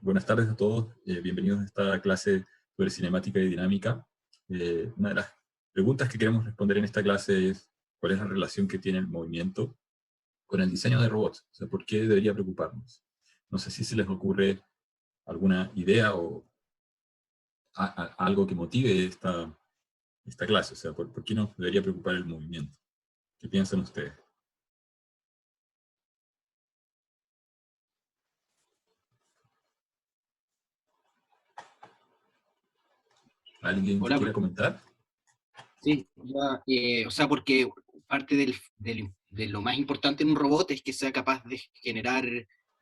buenas tardes a todos. Bienvenidos a esta clase sobre cinemática y dinámica. Una de las preguntas que queremos responder en esta clase es ¿cuál es la relación que tiene el movimiento con el diseño de robots? O sea, ¿por qué debería preocuparnos? No sé si se les ocurre alguna idea o algo que motive esta clase. O sea, ¿por qué nos debería preocupar el movimiento? ¿Qué piensan ustedes? ¿Alguien Hola, quiere comentar? sí, o sea, porque parte de lo más importante en un robot es que sea capaz de generar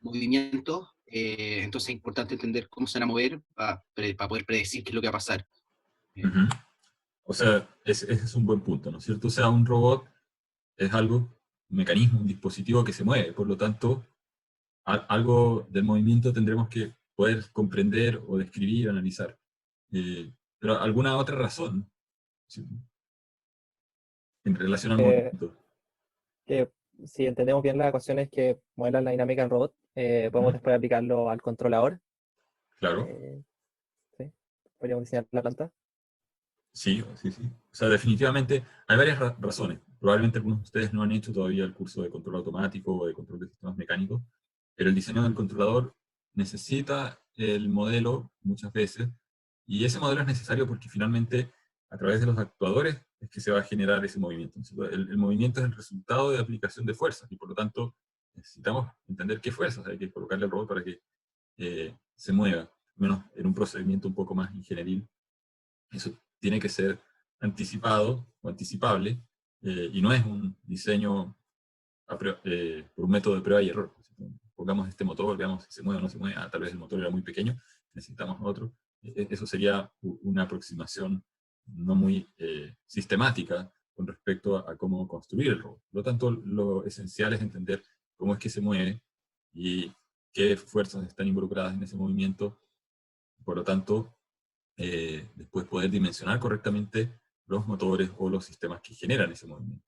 movimientos, entonces es importante entender cómo se van a mover para poder predecir qué es lo que va a pasar. Ujú. O sea, ese es un buen punto, ¿no es cierto? O sea, un robot es algo, un mecanismo, un dispositivo que se mueve, por lo tanto, algo del movimiento tendremos que poder comprender o describir, analizar. Pero alguna otra razón, ¿sí? En relación al Eh, movimiento. que si entendemos bien las ecuaciones que modelan la dinámica del robot, podemos Ujú. después aplicarlo al controlador. Claro, eh, ¿Sí? Podríamos diseñar la planta. sí, sí, sí. O sea, definitivamente hay varias razones. Probablemente algunos de ustedes no han hecho todavía el curso de control automático o de control de sistemas mecánicos, pero el diseño del controlador necesita el modelo muchas veces, y ese modelo es necesario porque finalmente a través de los actuadores es que se va a generar ese movimiento. El movimiento es el resultado de aplicación de fuerzas, y por lo tanto necesitamos entender qué fuerzas hay que colocarle al robot para que se mueva, menos en un procedimiento un poco más ingenieril. Eso tiene que ser anticipado o anticipable, y no es un diseño por un método de prueba y error. Pongamos este motor, veamos si se mueve o no se mueve. Tal vez el motor era muy pequeño, necesitamos otro. Eso sería una aproximación no muy sistemática con respecto a cómo construir el robot. Por lo tanto, lo esencial es entender cómo es que se mueve y qué fuerzas están involucradas en ese movimiento. Por lo tanto, después poder dimensionar correctamente los motores o los sistemas que generan ese movimiento.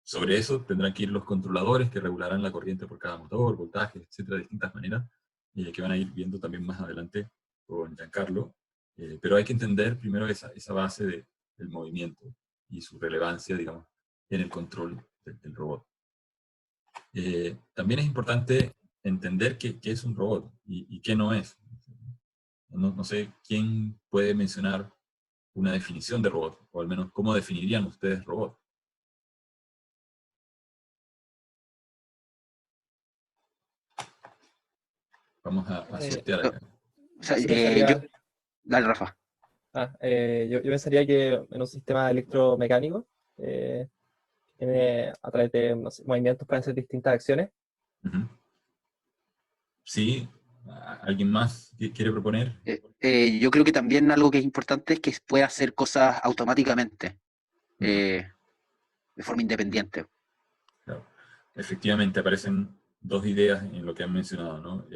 Sobre eso tendrán que ir los controladores que regularán la corriente por cada motor, voltaje, etcétera, de distintas maneras, que van a ir viendo también más adelante con Giancarlo. Pero hay que entender primero esa base del movimiento y su relevancia, digamos, en el control del robot. También es importante entender qué es un robot y qué no es. No sé quién puede mencionar una definición de robot, o al menos cómo definirían ustedes robot. Vamos a sortear acá. O sea, Yo pensaría, dale, Rafa. yo pensaría que en un sistema electromecánico, tiene, a través de no sé, movimientos pueden hacer distintas acciones. Ujú. Sí, ¿alguien más quiere proponer? Yo creo que también algo que es importante es que pueda hacer cosas automáticamente, Ujú. de forma independiente. Claro. Efectivamente, aparecen dos ideas en lo que han mencionado, ¿no?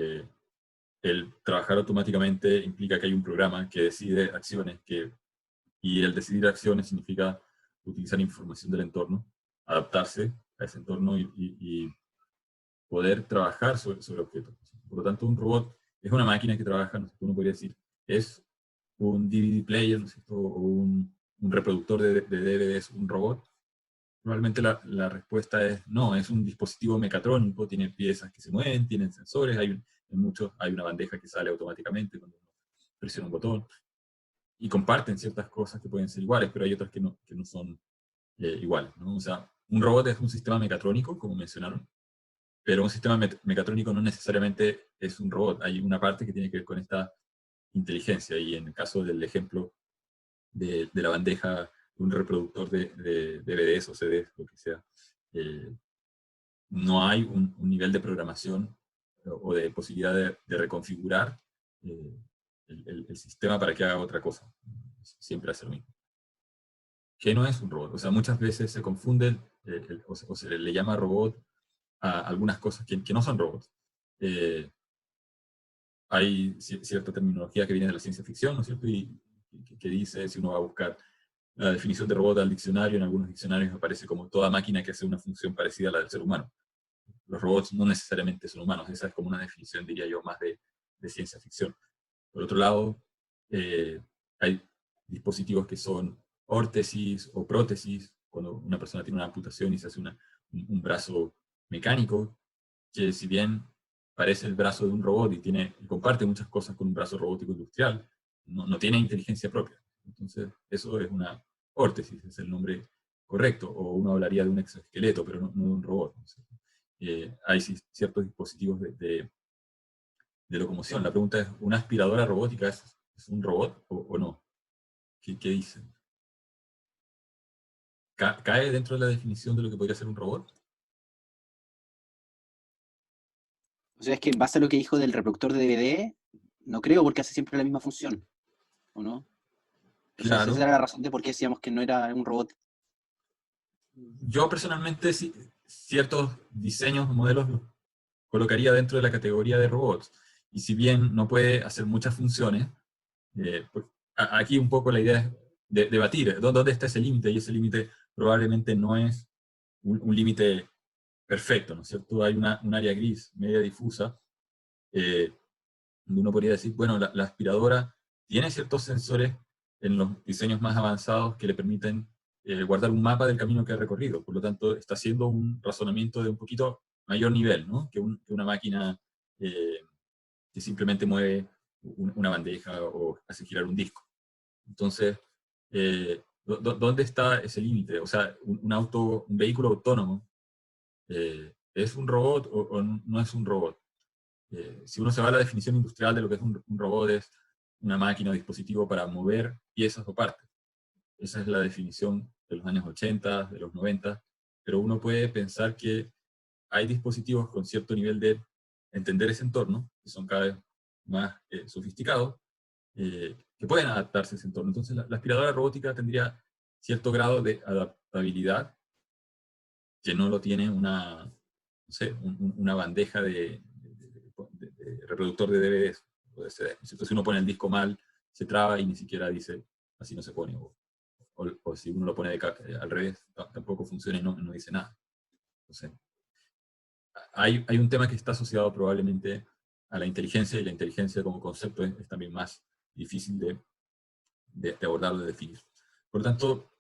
El trabajar automáticamente implica que hay un programa que decide acciones, y el decidir acciones significa utilizar información del entorno, adaptarse a ese entorno y poder trabajar sobre objetos. Por lo tanto, un robot es una máquina que trabaja, no sé, uno podría decir, es un DVD player, ¿no es cierto? O un reproductor de DVDs, un robot. Probablemente la respuesta es no, es un dispositivo mecatrónico, tiene piezas que se mueven, tienen sensores, en muchos hay una bandeja que sale automáticamente cuando uno presiona un botón, y comparten ciertas cosas que pueden ser iguales, pero hay otras que no son iguales, ¿no? O sea, un robot es un sistema mecatrónico, como mencionaron, pero un sistema mecatrónico no necesariamente es un robot. Hay una parte que tiene que ver con esta inteligencia, y en el caso del ejemplo de la bandeja de un reproductor de DVDs o CDs, lo que sea, eh, no hay un nivel de programación o de posibilidad de reconfigurar eh, el sistema para que haga otra cosa. Siempre hace lo mismo. ¿Qué no es un robot? O sea, muchas veces se confunden o se le llama robot a algunas cosas que no son robots. Hay cierta terminología que viene de la ciencia ficción, ¿no es cierto? Y que dice, si uno va a buscar la definición de robot al diccionario, en algunos diccionarios aparece como toda máquina que hace una función parecida a la del ser humano. Los robots no necesariamente son humanos, esa es como una definición, diría yo, más de de ciencia ficción. Por otro lado, hay dispositivos que son órtesis o prótesis, cuando una persona tiene una amputación y se hace un brazo mecánico, que si bien parece el brazo de un robot y comparte muchas cosas con un brazo robótico industrial, no tiene inteligencia propia. Entonces, eso es una órtesis, es el nombre correcto, o uno hablaría de un exoesqueleto, pero no de un robot. Hay ciertos dispositivos de locomoción. La pregunta es, ¿una aspiradora robótica es un robot o no? ¿Qué dicen? ¿Cae dentro de la definición de lo que podría ser un robot? O sea, es que en base a lo que dijo del reproductor de DVD, no creo, porque hace siempre la misma función, ¿o no? Entonces esa Claro. era la razón de por qué decíamos que no era un robot. Yo personalmente ciertos diseños o modelos los colocaría dentro de la categoría de robots. Y si bien no puede hacer muchas funciones, pues, aquí un poco la idea es debatir dónde está ese límite, y ese límite probablemente no es un límite perfecto, ¿no es cierto? Hay un área gris, media difusa, donde uno podría decir, bueno, la aspiradora tiene ciertos sensores en los diseños más avanzados que le permiten guardar un mapa del camino que ha recorrido. Por lo tanto, está haciendo un razonamiento de un poquito mayor nivel, ¿no? que una máquina eh, que simplemente mueve una bandeja o hace girar un disco. Entonces, ¿dónde está ese límite? O sea, un vehículo autónomo, ¿es un robot o no es un robot? Si uno se va a la definición industrial de lo que es un robot, es una máquina o dispositivo para mover piezas o partes. Esa es la definición de los años 80, de los 90, pero uno puede pensar que hay dispositivos con cierto nivel de entender ese entorno, que son cada vez más sofisticados, que pueden adaptarse a ese entorno. Entonces la aspiradora robótica tendría cierto grado de adaptabilidad que no lo tiene no sé, una bandeja de reproductor de DVDs o de CDs. Entonces, si uno pone el disco mal, se traba y ni siquiera dice, así no se pone. O si uno lo pone al revés, tampoco funciona y no dice nada. Entonces, hay un tema que está asociado probablemente a la inteligencia, y la inteligencia como concepto es también más difícil de abordar, de definir. Por lo tanto,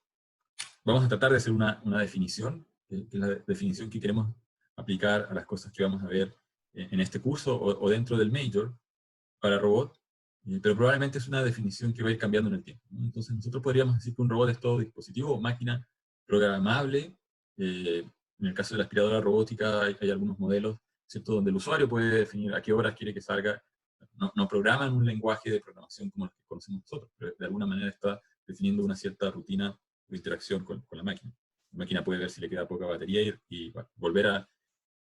vamos a tratar de hacer una definición, que es la definición que queremos aplicar a las cosas que vamos a ver en este curso o dentro del major para robot, pero probablemente es una definición que va a ir cambiando en el tiempo, ¿no? Entonces nosotros podríamos decir que un robot es todo dispositivo o máquina programable. En el caso de la aspiradora robótica hay algunos modelos, ¿cierto?, donde el usuario puede definir a qué horas quiere que salga. No programan un lenguaje de programación como el que conocemos nosotros, pero de alguna manera está definiendo una cierta rutina de interacción con la máquina. La máquina puede ver si le queda poca batería y volver a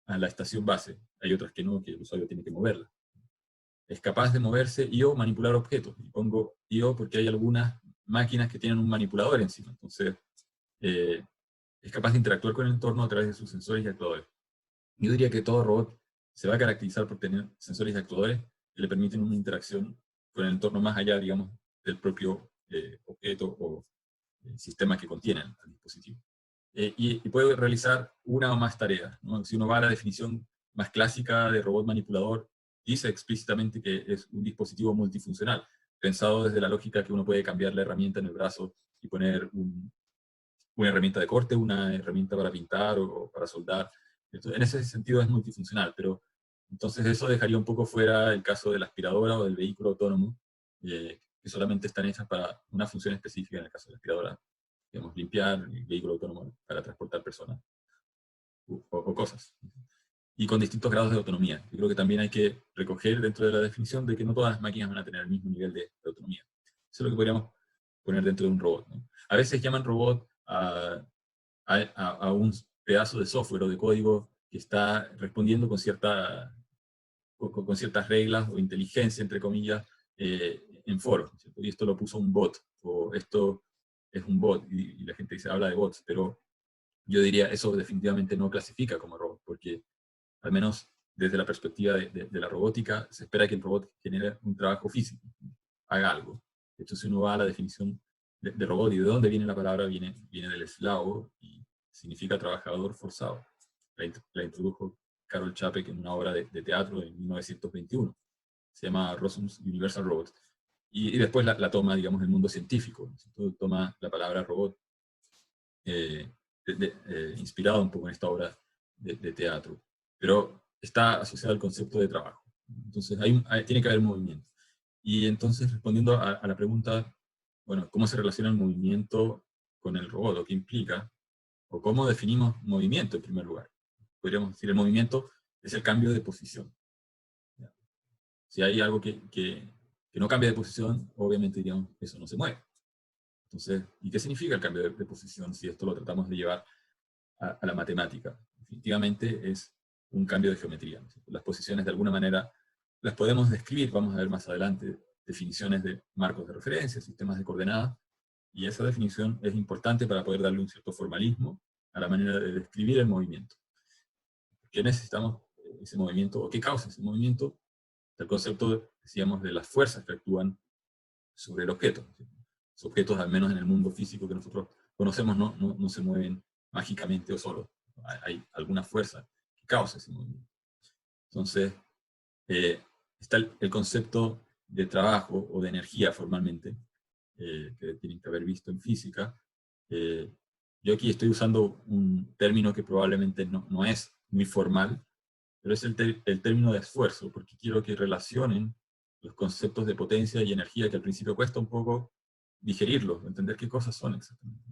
la estación base. Hay otras que no, que el usuario tiene que moverla. Es capaz de moverse y o manipular objetos. Y pongo o porque hay algunas máquinas que tienen un manipulador encima. Entonces, es capaz de interactuar con el entorno a través de sus sensores y actuadores. Yo diría que todo robot se va a caracterizar por tener sensores y actuadores que le permiten una interacción con el entorno más allá, digamos, del propio objeto o sistema que contiene el dispositivo. Y puede realizar una o más tareas, ¿no? Si uno va a la definición más clásica de robot manipulador, dice explícitamente que es un dispositivo multifuncional, pensado desde la lógica que uno puede cambiar la herramienta en el brazo y poner una herramienta de corte, una herramienta para pintar o para soldar. Entonces, en ese sentido es multifuncional, pero entonces eso dejaría un poco fuera el caso de la aspiradora o del vehículo autónomo, que solamente están hechas para una función específica. En el caso de la aspiradora, digamos, limpiar, el vehículo autónomo para transportar personas o cosas. Y con distintos grados de autonomía. Yo creo que también hay que recoger dentro de la definición de que no todas las máquinas van a tener el mismo nivel de autonomía. Eso es lo que podríamos poner dentro de un robot, ¿no? A veces llaman robot a un pedazo de software o de código que está respondiendo con ciertas reglas o inteligencia, entre comillas, en foros, ¿cierto? Y esto lo puso un bot, o esto es un bot, y la gente habla de bots, pero yo diría eso definitivamente no clasifica como robot, porque al menos desde la perspectiva de la robótica, se espera que el robot genere un trabajo físico, haga algo. De hecho, si uno va a la definición de robot y de dónde viene la palabra, viene del eslavo y significa trabajador forzado. La introdujo Karol Čapek en una obra de teatro en 1921. se llama Rossum's Universal Robot, y después la toma, digamos, el mundo científico, ¿no? Toma la palabra robot, inspirado un poco en esta obra de teatro, pero está asociado al concepto de trabajo. Entonces tiene que haber movimiento. Y entonces, respondiendo a la pregunta, bueno, ¿cómo se relaciona el movimiento con el robot? ¿O qué implica? ¿O cómo definimos movimiento en primer lugar? Podríamos decir, el movimiento es el cambio de posición. ¿Ya? Si hay algo que no cambia de posición, obviamente diríamos, eso no se mueve. Entonces, ¿y qué significa el cambio de posición si esto lo tratamos de llevar a la matemática? Definitivamente es un cambio de geometría, ¿no? Las posiciones de alguna manera las podemos describir, vamos a ver más adelante definiciones de marcos de referencia, sistemas de coordenadas, y esa definición es importante para poder darle un cierto formalismo a la manera de describir el movimiento. ¿Por qué necesitamos ese movimiento o qué causa ese movimiento? El concepto, decíamos, de las fuerzas que actúan sobre el objeto. Los objetos, al menos en el mundo físico que nosotros conocemos, no se mueven mágicamente o solo. Hay alguna fuerza que causa ese movimiento. Entonces, está el concepto de trabajo o de energía formalmente, que tienen que haber visto en física. Yo aquí estoy usando un término que probablemente no es muy formal, pero es el término de esfuerzo, porque quiero que relacionen los conceptos de potencia y energía, que al principio cuesta un poco digerirlos, entender qué cosas son exactamente.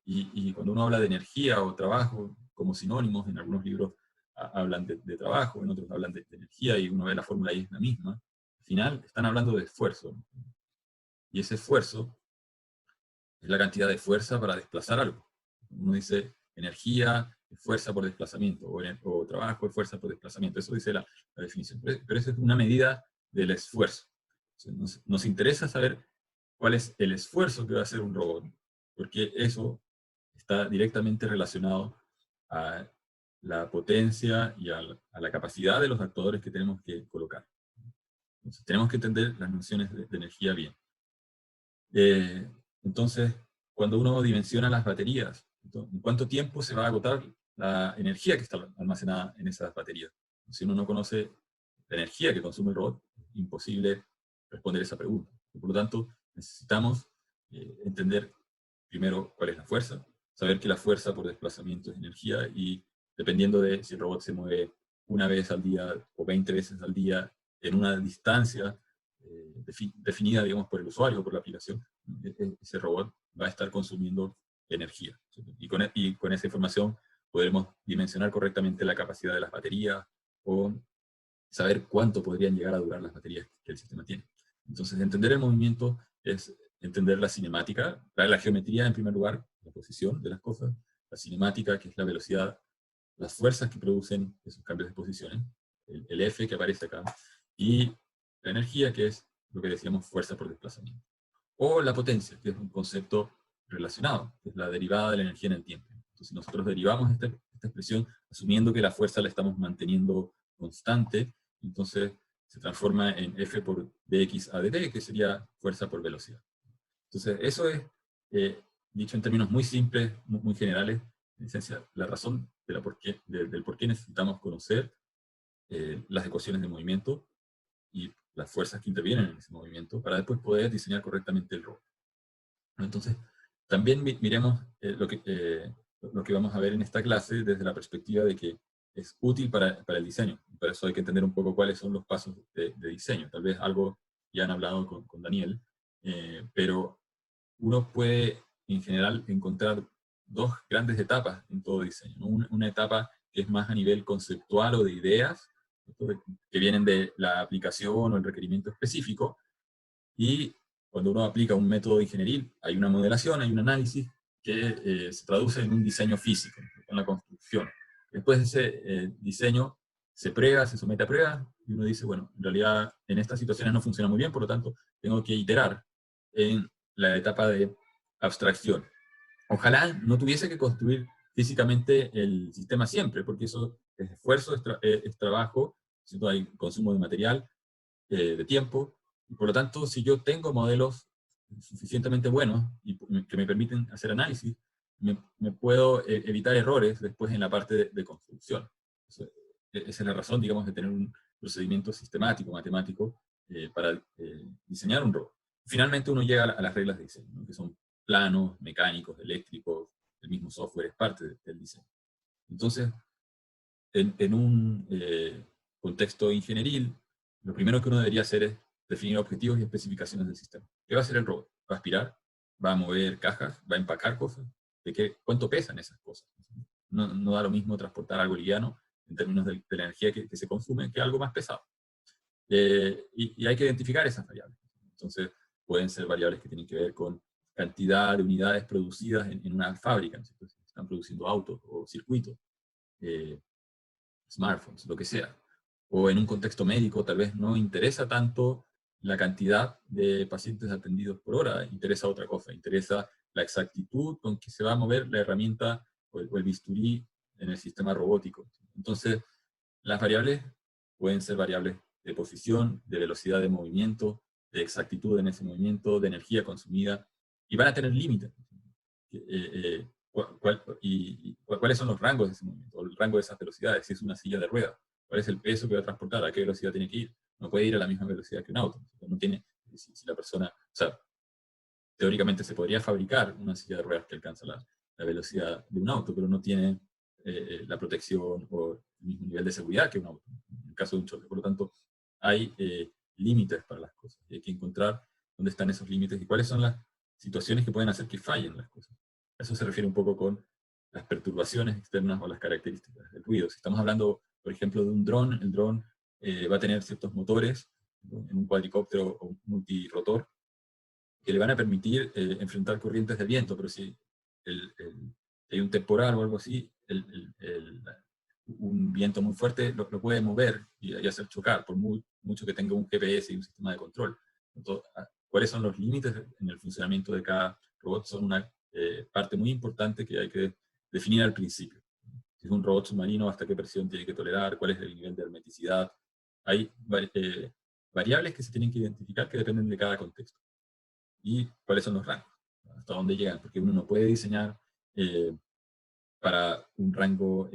Y cuando uno habla de energía o trabajo como sinónimos, en algunos libros hablan de trabajo, en otros hablan de energía, y uno ve la fórmula y es la misma. Al final están hablando de esfuerzo. Y ese esfuerzo es la cantidad de fuerza para desplazar algo. Uno dice energía es fuerza por desplazamiento, o trabajo es fuerza por desplazamiento. Eso dice la definición. Pero eso es una medida del esfuerzo. Entonces, nos interesa saber cuál es el esfuerzo que va a hacer un robot, porque eso está directamente relacionado a la potencia y a la capacidad de los actuadores que tenemos que colocar. Entonces, tenemos que entender las nociones de energía bien. Entonces, cuando uno dimensiona las baterías, ¿en cuánto tiempo se va a agotar la energía que está almacenada en esas baterías? Si uno no conoce la energía que consume el robot, es imposible responder esa pregunta. Por lo tanto, necesitamos entender primero cuál es la fuerza, saber que la fuerza por desplazamiento es energía, y dependiendo de si el robot se mueve una vez al día o 20 veces al día en una distancia definida, digamos, por el usuario o por la aplicación, ese robot va a estar consumiendo energía. Y con esa información podremos dimensionar correctamente la capacidad de las baterías o saber cuánto podrían llegar a durar las baterías que el sistema tiene. Entonces, entender el movimiento es entender la cinemática, la geometría en primer lugar, la posición de las cosas, la cinemática, que es la velocidad, las fuerzas que producen esos cambios de posiciones, el F que aparece acá, y la energía, que es lo que decíamos fuerza por desplazamiento. O la potencia, que es un concepto relacionado, que es la derivada de la energía en el tiempo. Entonces nosotros derivamos esta expresión asumiendo que la fuerza la estamos manteniendo constante, entonces se transforma en F por dx a dt, que sería fuerza por velocidad. Entonces eso es, dicho en términos muy simples, muy generales, en esencia, la razón del por qué necesitamos conocer las ecuaciones de movimiento y las fuerzas que intervienen en ese movimiento para después poder diseñar correctamente el robot. Entonces, también miremos lo que vamos a ver en esta clase desde la perspectiva de que es útil para el diseño. Por eso hay que entender un poco cuáles son los pasos de diseño. Tal vez algo ya han hablado con Daniel, pero uno puede en general encontrar dos grandes etapas en todo diseño, ¿no? Una etapa que es más a nivel conceptual o de ideas, que vienen de la aplicación o el requerimiento específico, y cuando uno aplica un método ingenieril, hay una modelación, hay un análisis que se traduce en un diseño físico, en la construcción. Después ese diseño se prueba, se somete a prueba, y uno dice, bueno, en realidad en estas situaciones no funciona muy bien, por lo tanto tengo que iterar en la etapa de abstracción. Ojalá no tuviese que construir físicamente el sistema siempre, porque eso es esfuerzo, es trabajo, ¿cierto? Hay consumo de material, de tiempo, y por lo tanto, si yo tengo modelos suficientemente buenos y que me permiten hacer análisis, me puedo evitar errores después en la parte de construcción. Esa es la razón, digamos, de tener procedimiento sistemático, matemático, para diseñar un robot. Finalmente uno llega a las reglas de diseño, ¿no? Que son planos, mecánicos, eléctricos, el mismo software es parte del diseño. Entonces, en un contexto ingenieril, lo primero que uno debería hacer es definir objetivos y especificaciones del sistema. ¿Qué va a hacer el robot? ¿Va a aspirar? ¿Va a mover cajas? ¿Va a empacar cosas? ¿Cuánto pesan esas cosas? No da lo mismo transportar algo liviano en términos de la energía que se consume que algo más pesado. Y hay que identificar esas variables. Entonces, pueden ser variables que tienen que ver con cantidad de unidades producidas en una fábrica, ¿no? Si están produciendo autos o circuitos, smartphones, lo que sea. O en un contexto médico, tal vez no interesa tanto la cantidad de pacientes atendidos por hora, interesa otra cosa, interesa la exactitud con que se va a mover la herramienta o el bisturí en el sistema robótico. Entonces, las variables pueden ser variables de posición, de velocidad de movimiento, de exactitud en ese movimiento, de energía consumida, y van a tener límites. ¿Cuáles son los rangos de ese movimiento? O el rango de esas velocidades, si es una silla de ruedas. ¿Cuál es el peso que va a transportar? ¿A qué velocidad tiene que ir? No puede ir a la misma velocidad que un auto. No tiene, si la persona, o sea, teóricamente se podría fabricar una silla de ruedas que alcanza la velocidad de un auto, pero no tiene la protección o el mismo nivel de seguridad que un auto, en el caso de un choque. Por lo tanto, hay límites para las cosas. Y hay que encontrar dónde están esos límites y cuáles son las situaciones que pueden hacer que fallen las cosas. Eso se refiere un poco con las perturbaciones externas o las características del ruido. Si estamos hablando, por ejemplo, de un dron, el dron va a tener ciertos motores, ¿no? En un cuadricóptero o un multirotor, que le van a permitir enfrentar corrientes de viento, pero si hay un temporal o algo así, un viento muy fuerte lo puede mover y hacer chocar, por mucho que tenga un GPS y un sistema de control. Entonces, ¿cuáles son los límites en el funcionamiento de cada robot? Son una parte muy importante que hay que definir al principio. Si es un robot submarino, ¿hasta qué presión tiene que tolerar? ¿Cuál es el nivel de hermeticidad? Hay variables que se tienen que identificar que dependen de cada contexto. Y cuáles son los rangos, hasta dónde llegan, porque uno no puede diseñar para un rango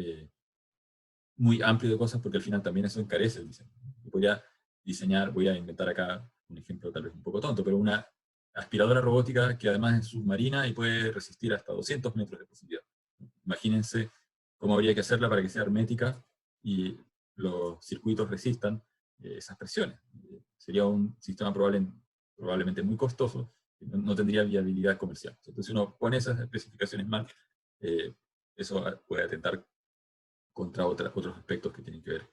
muy amplio de cosas, porque al final también eso encarece el diseño. Yo podría diseñar, voy a inventar acá un ejemplo tal vez un poco tonto, pero una aspiradora robótica que además es submarina y puede resistir hasta 200 metros de profundidad. Imagínense cómo habría que hacerla para que sea hermética y los circuitos resistan esas presiones. Sería un sistema probablemente muy costoso, no tendría viabilidad comercial. Entonces, si uno pone esas especificaciones mal, eso puede atentar contra otros aspectos que tienen que ver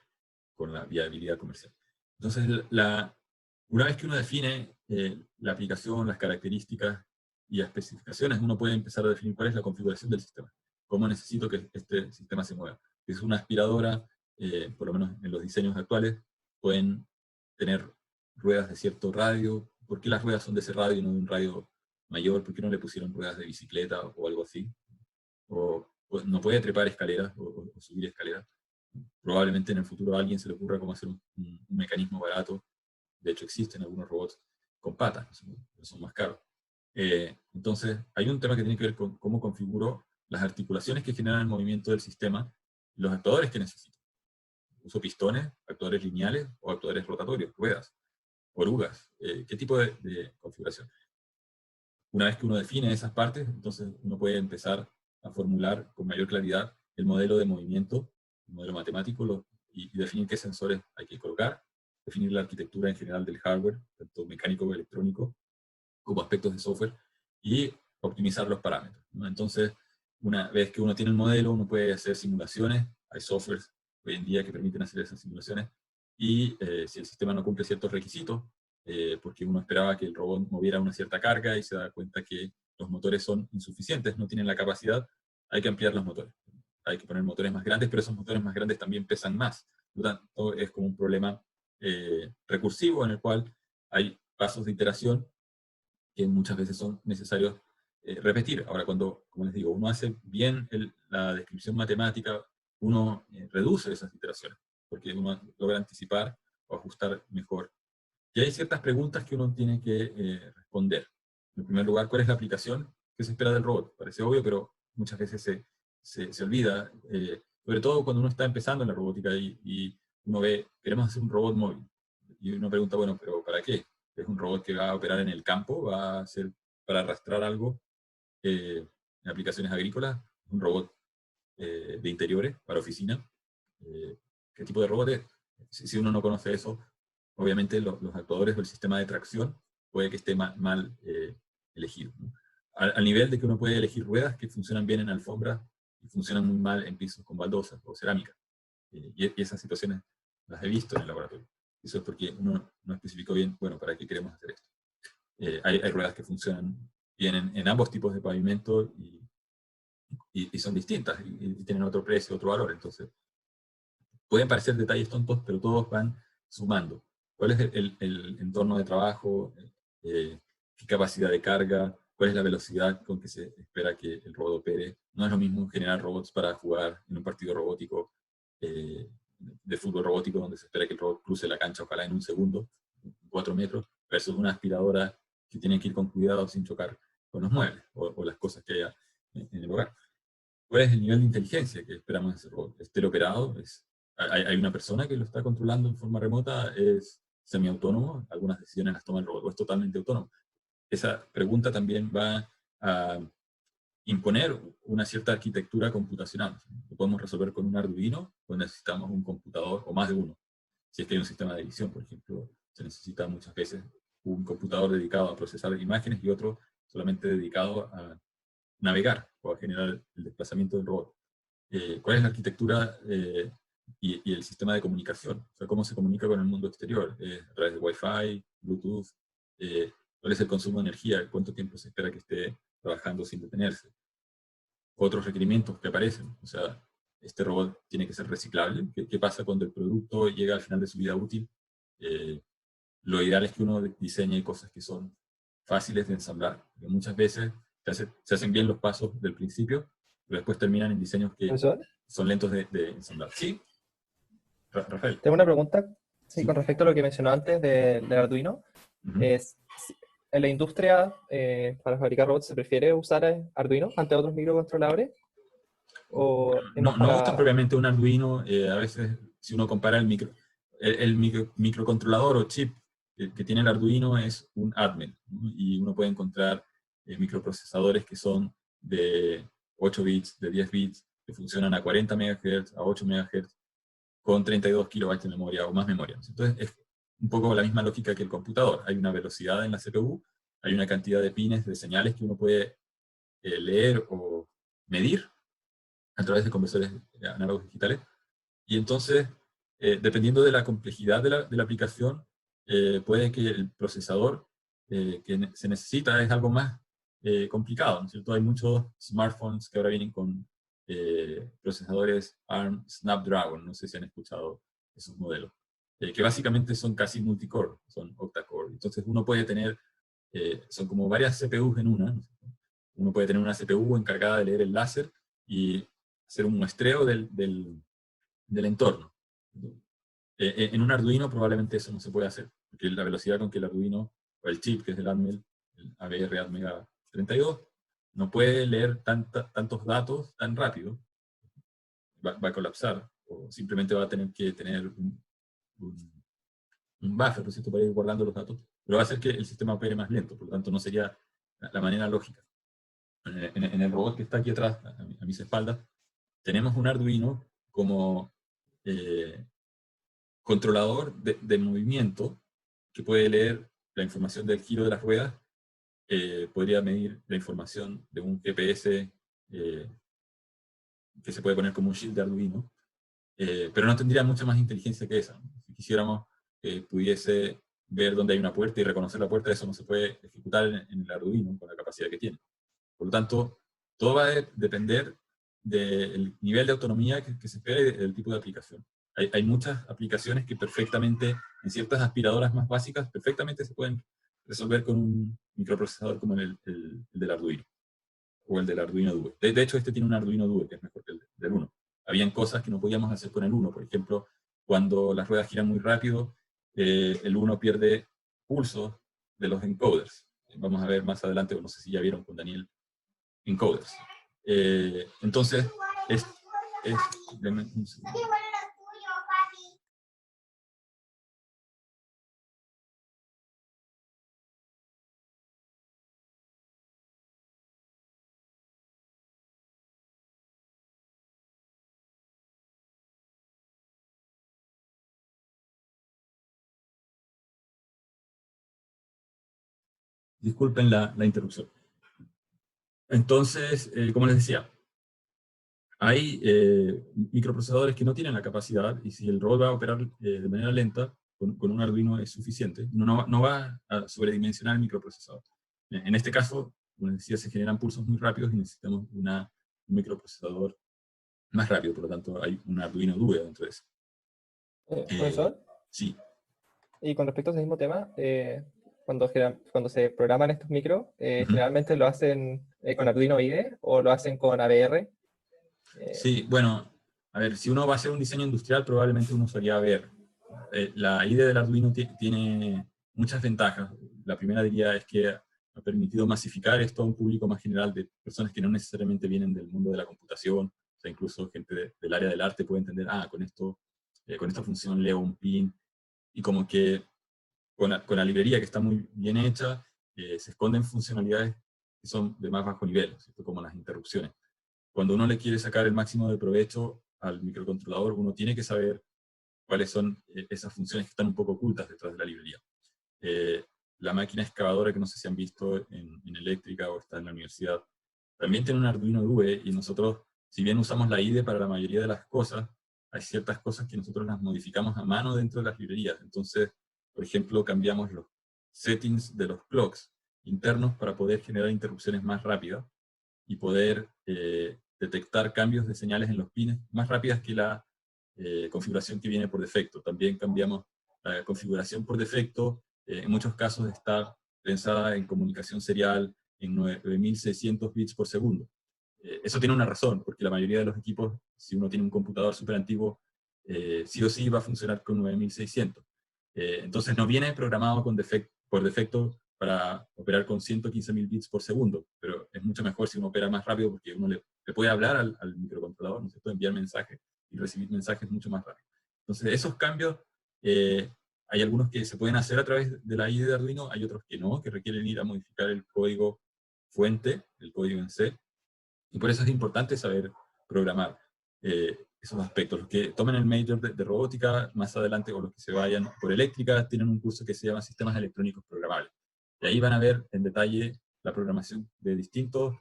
con la viabilidad comercial. Entonces, una vez que uno define la aplicación, las características y las especificaciones, uno puede empezar a definir cuál es la configuración del sistema. Cómo necesito que este sistema se mueva. Si es una aspiradora, por lo menos en los diseños actuales, pueden tener ruedas de cierto radio. ¿Por qué las ruedas son de ese radio y no de un radio mayor? ¿Por qué no le pusieron ruedas de bicicleta o algo así? O no puede trepar escaleras o subir escaleras. Probablemente en el futuro a alguien se le ocurra cómo hacer un mecanismo barato. De hecho, existen algunos robots con patas, que son más caros. Entonces, hay un tema que tiene que ver con cómo configuro las articulaciones que generan el movimiento del sistema, los actuadores que necesito. Uso pistones, actuadores lineales o actuadores rotatorios, ruedas, orugas. ¿Qué tipo de configuración? Una vez que uno define esas partes, entonces uno puede empezar a formular con mayor claridad el modelo de movimiento, el modelo matemático, y definir qué sensores hay que colocar, definir la arquitectura en general del hardware, tanto mecánico como electrónico, como aspectos de software, y optimizar los parámetros, ¿no? Entonces, una vez que uno tiene el modelo, uno puede hacer simulaciones, hay softwares hoy en día que permiten hacer esas simulaciones, y si el sistema no cumple ciertos requisitos, porque uno esperaba que el robot moviera una cierta carga y se da cuenta que los motores son insuficientes, no tienen la capacidad, hay que ampliar los motores. Hay que poner motores más grandes, pero esos motores más grandes también pesan más. Por lo tanto, es como un problema recursivo en el cual hay pasos de iteración que muchas veces son necesarios repetir. Ahora, cuando, como les digo, uno hace bien la descripción matemática, uno reduce esas iteraciones, porque uno logra anticipar o ajustar mejor. Y hay ciertas preguntas que uno tiene que responder. En primer lugar, ¿cuál es la aplicación que se espera del robot? Parece obvio, pero muchas veces se olvida, sobre todo cuando uno está empezando en la robótica y uno ve, queremos hacer un robot móvil. Y uno pregunta, bueno, ¿pero para qué? ¿Es un robot que va a operar en el campo? ¿Va a ser para arrastrar algo en aplicaciones agrícolas? ¿Un robot de interiores para oficina? ¿Qué tipo de robot es? Si uno no conoce eso, obviamente los actuadores del sistema de tracción puede que esté mal elegido, ¿no? Al nivel de que uno puede elegir ruedas que funcionan bien en alfombras y funcionan muy mal en pisos con baldosas o cerámica. Y esas situaciones las he visto en el laboratorio. Eso es porque uno no especificó bien, bueno, ¿para qué queremos hacer esto? Hay ruedas que funcionan bien en ambos tipos de pavimento y son distintas y tienen otro precio, otro valor. Entonces, pueden parecer detalles tontos, pero todos van sumando. ¿Cuál es el entorno de trabajo? ¿Qué capacidad de carga? ¿Cuál es la velocidad con que se espera que el robot opere? No es lo mismo generar robots para jugar en un partido robótico de fútbol robótico donde se espera que el robot cruce la cancha ojalá en un segundo, 4 metros, versus una aspiradora que tiene que ir con cuidado sin chocar con los muebles o las cosas que haya en el hogar. ¿Cuál es el nivel de inteligencia que esperamos de ese robot? ¿Es teleoperado? ¿Hay una persona que lo está controlando en forma remota? ¿Es semiautónomo? Algunas decisiones las toma el robot. ¿O es totalmente autónomo? Esa pregunta también va a imponer una cierta arquitectura computacional. ¿Lo podemos resolver con un Arduino o necesitamos un computador o más de uno? Si es que hay un sistema de edición, por ejemplo, se necesita muchas veces un computador dedicado a procesar imágenes y otro solamente dedicado a navegar o a generar el desplazamiento del robot. ¿Cuál es la arquitectura y el sistema de comunicación? O sea, ¿cómo se comunica con el mundo exterior? ¿A través de Wi-Fi, Bluetooth? ¿Cuál es el consumo de energía? ¿Cuánto tiempo se espera que esté trabajando sin detenerse? Otros requerimientos que aparecen. O sea, este robot tiene que ser reciclable. ¿Qué pasa cuando el producto llega al final de su vida útil? Lo ideal es que uno diseñe cosas que son fáciles de ensamblar. Porque muchas veces se hacen bien los pasos del principio, pero después terminan en diseños que Profesor, son lentos de ensamblar. ¿Sí? Rafael. tengo una pregunta, sí, Sí. con respecto a lo que mencionó antes del Arduino. Ujú. En la industria, para fabricar robots, ¿se prefiere usar Arduino ante otros microcontroladores? ¿O es más No usan para... propiamente un Arduino. A veces, si uno compara el microcontrolador o chip que tiene el Arduino es un Atmel, ¿no? Y uno puede encontrar microprocesadores que son de 8 bits, de 10 bits, que funcionan a 40 MHz, a 8 MHz, con 32 kilobytes de memoria o más memoria. Entonces, es un poco la misma lógica que el computador. Hay una velocidad en la CPU, hay una cantidad de pines, de señales que uno puede leer o medir a través de conversores análogos digitales. Y entonces, dependiendo de la complejidad de la aplicación, puede que el procesador que se necesita es algo más complicado, ¿no es cierto? Hay muchos smartphones que ahora vienen con procesadores ARM Snapdragon, no sé si han escuchado esos modelos, que básicamente son casi multicore, son octa-core. Entonces uno puede tener, son como varias CPUs en una, ¿no es cierto? Uno puede tener una CPU encargada de leer el láser y hacer un muestreo del entorno. En un Arduino probablemente eso no se puede hacer, porque la velocidad con que el Arduino, o el chip que es el Atmel, el ABR Atmega 32, no puede leer tantos datos tan rápido, va a colapsar, o simplemente va a tener que tener un, un buffer, ¿no es cierto?, para ir guardando los datos, pero va a hacer que el sistema opere más lento, por lo tanto no sería la manera lógica. En el robot que está aquí atrás, a mis espaldas, tenemos un Arduino como controlador de movimiento que puede leer la información del giro de las ruedas, podría medir la información de un GPS que se puede poner como un shield de Arduino, pero no tendría mucha más inteligencia que esa, ¿no? Si quisiéramos que pudiese ver dónde hay una puerta y reconocer la puerta, eso no se puede ejecutar en el Arduino con la capacidad que tiene. Por lo tanto, todo va a depender del nivel de autonomía que se espere y del tipo de aplicación. Hay muchas aplicaciones que perfectamente, en ciertas aspiradoras más básicas, perfectamente se pueden resolver con un microprocesador como el del Arduino, o el del Arduino Due. De hecho, este tiene un Arduino Due, que es mejor que el del Uno. Habían cosas que no podíamos hacer con el Uno, por ejemplo, cuando las ruedas giran muy rápido, el Uno pierde pulsos de los encoders. Vamos a ver más adelante, no sé si ya vieron con Daniel, encoders. Entonces, es, Disculpen la interrupción. Entonces, como les decía, hay microprocesadores que no tienen la capacidad, y si el robot va a operar de manera lenta, con un Arduino es suficiente. No va a sobredimensionar el microprocesador. En este caso, como les decía, se generan pulsos muy rápidos y necesitamos un microprocesador más rápido, por lo tanto hay un Arduino Due dentro de eso. Profesor, Sí. y con respecto a ese mismo tema, cuando se programan estos micros, Ujú. generalmente lo hacen con Arduino IDE o lo hacen con ABR. Sí, bueno, a ver, si uno va a hacer un diseño industrial, probablemente uno usaría ABR. La idea del Arduino tiene muchas ventajas. La primera diría es que ha permitido masificar esto a un público más general de personas que no necesariamente vienen del mundo de la computación, o sea, incluso gente del área del arte puede entender, con esta función leo un pin, y como que con la librería que está muy bien hecha, se esconden funcionalidades que son de más bajo nivel, ¿cierto? Como las interrupciones. Cuando uno le quiere sacar el máximo de provecho al microcontrolador, uno tiene que saber cuáles son esas funciones que están un poco ocultas detrás de la librería. La máquina excavadora, que no sé si han visto en eléctrica o está en la universidad, también tiene un Arduino Due, y nosotros, si bien usamos la IDE para la mayoría de las cosas, hay ciertas cosas que nosotros las modificamos a mano dentro de las librerías. Entonces, por ejemplo, cambiamos los settings de los clocks internos para poder generar interrupciones más rápidas y poder detectar cambios de señales en los pines más rápidas que la configuración que viene por defecto. También cambiamos la configuración por defecto. En muchos casos está pensada en comunicación serial en 9600 bits por segundo. Eso tiene una razón, porque la mayoría de los equipos, si uno tiene un computador súper antiguo, sí o sí va a funcionar con 9600. Entonces no viene programado por defecto para operar con 115.000 bits por segundo, pero es mucho mejor si uno opera más rápido, porque uno le puede hablar al microcontrolador, ¿no es cierto?, enviar mensajes y recibir mensajes mucho más rápido. Entonces esos cambios, hay algunos que se pueden hacer a través de la IDE de Arduino, hay otros que no, que requieren ir a modificar el código fuente, el código en C, y por eso es importante saber programar esos aspectos. Los que tomen el major de robótica más adelante, o los que se vayan por eléctrica, tienen un curso que se llama Sistemas Electrónicos Programables. Y ahí van a ver en detalle la programación de distintos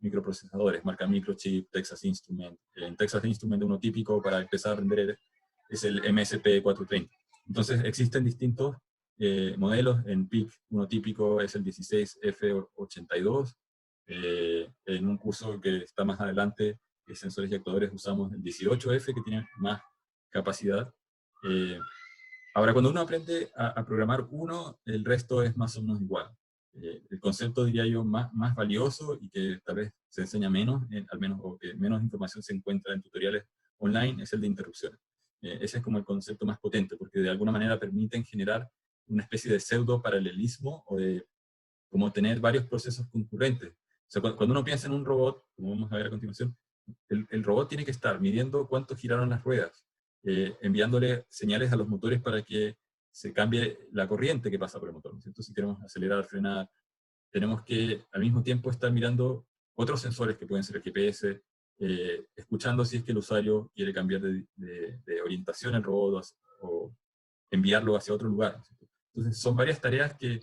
microprocesadores, marca Microchip, Texas Instrument. En Texas Instrument, uno típico para empezar a aprender es el MSP430. Entonces existen distintos modelos. En PIC, uno típico es el 16F82. En un curso que está más adelante, de sensores y actuadores, usamos el 18F, que tiene más capacidad. Ahora, cuando uno aprende a programar uno, el resto es más o menos igual. El concepto, diría yo, más valioso, y que tal vez se enseña menos, al menos, o que menos información se encuentra en tutoriales online, es el de interrupciones. Ese es como el concepto más potente, porque de alguna manera permiten generar una especie de pseudo paralelismo, o de como tener varios procesos concurrentes. O sea, cuando uno piensa en un robot, como vamos a ver a continuación, el robot tiene que estar midiendo cuánto giraron las ruedas, enviándole señales a los motores para que se cambie la corriente que pasa por el motor, ¿no es cierto? Si queremos acelerar, frenar, tenemos que al mismo tiempo estar mirando otros sensores que pueden ser el GPS, escuchando si es que el usuario quiere cambiar de orientación el robot, o enviarlo hacia otro lugar, ¿no es cierto? Entonces son varias tareas que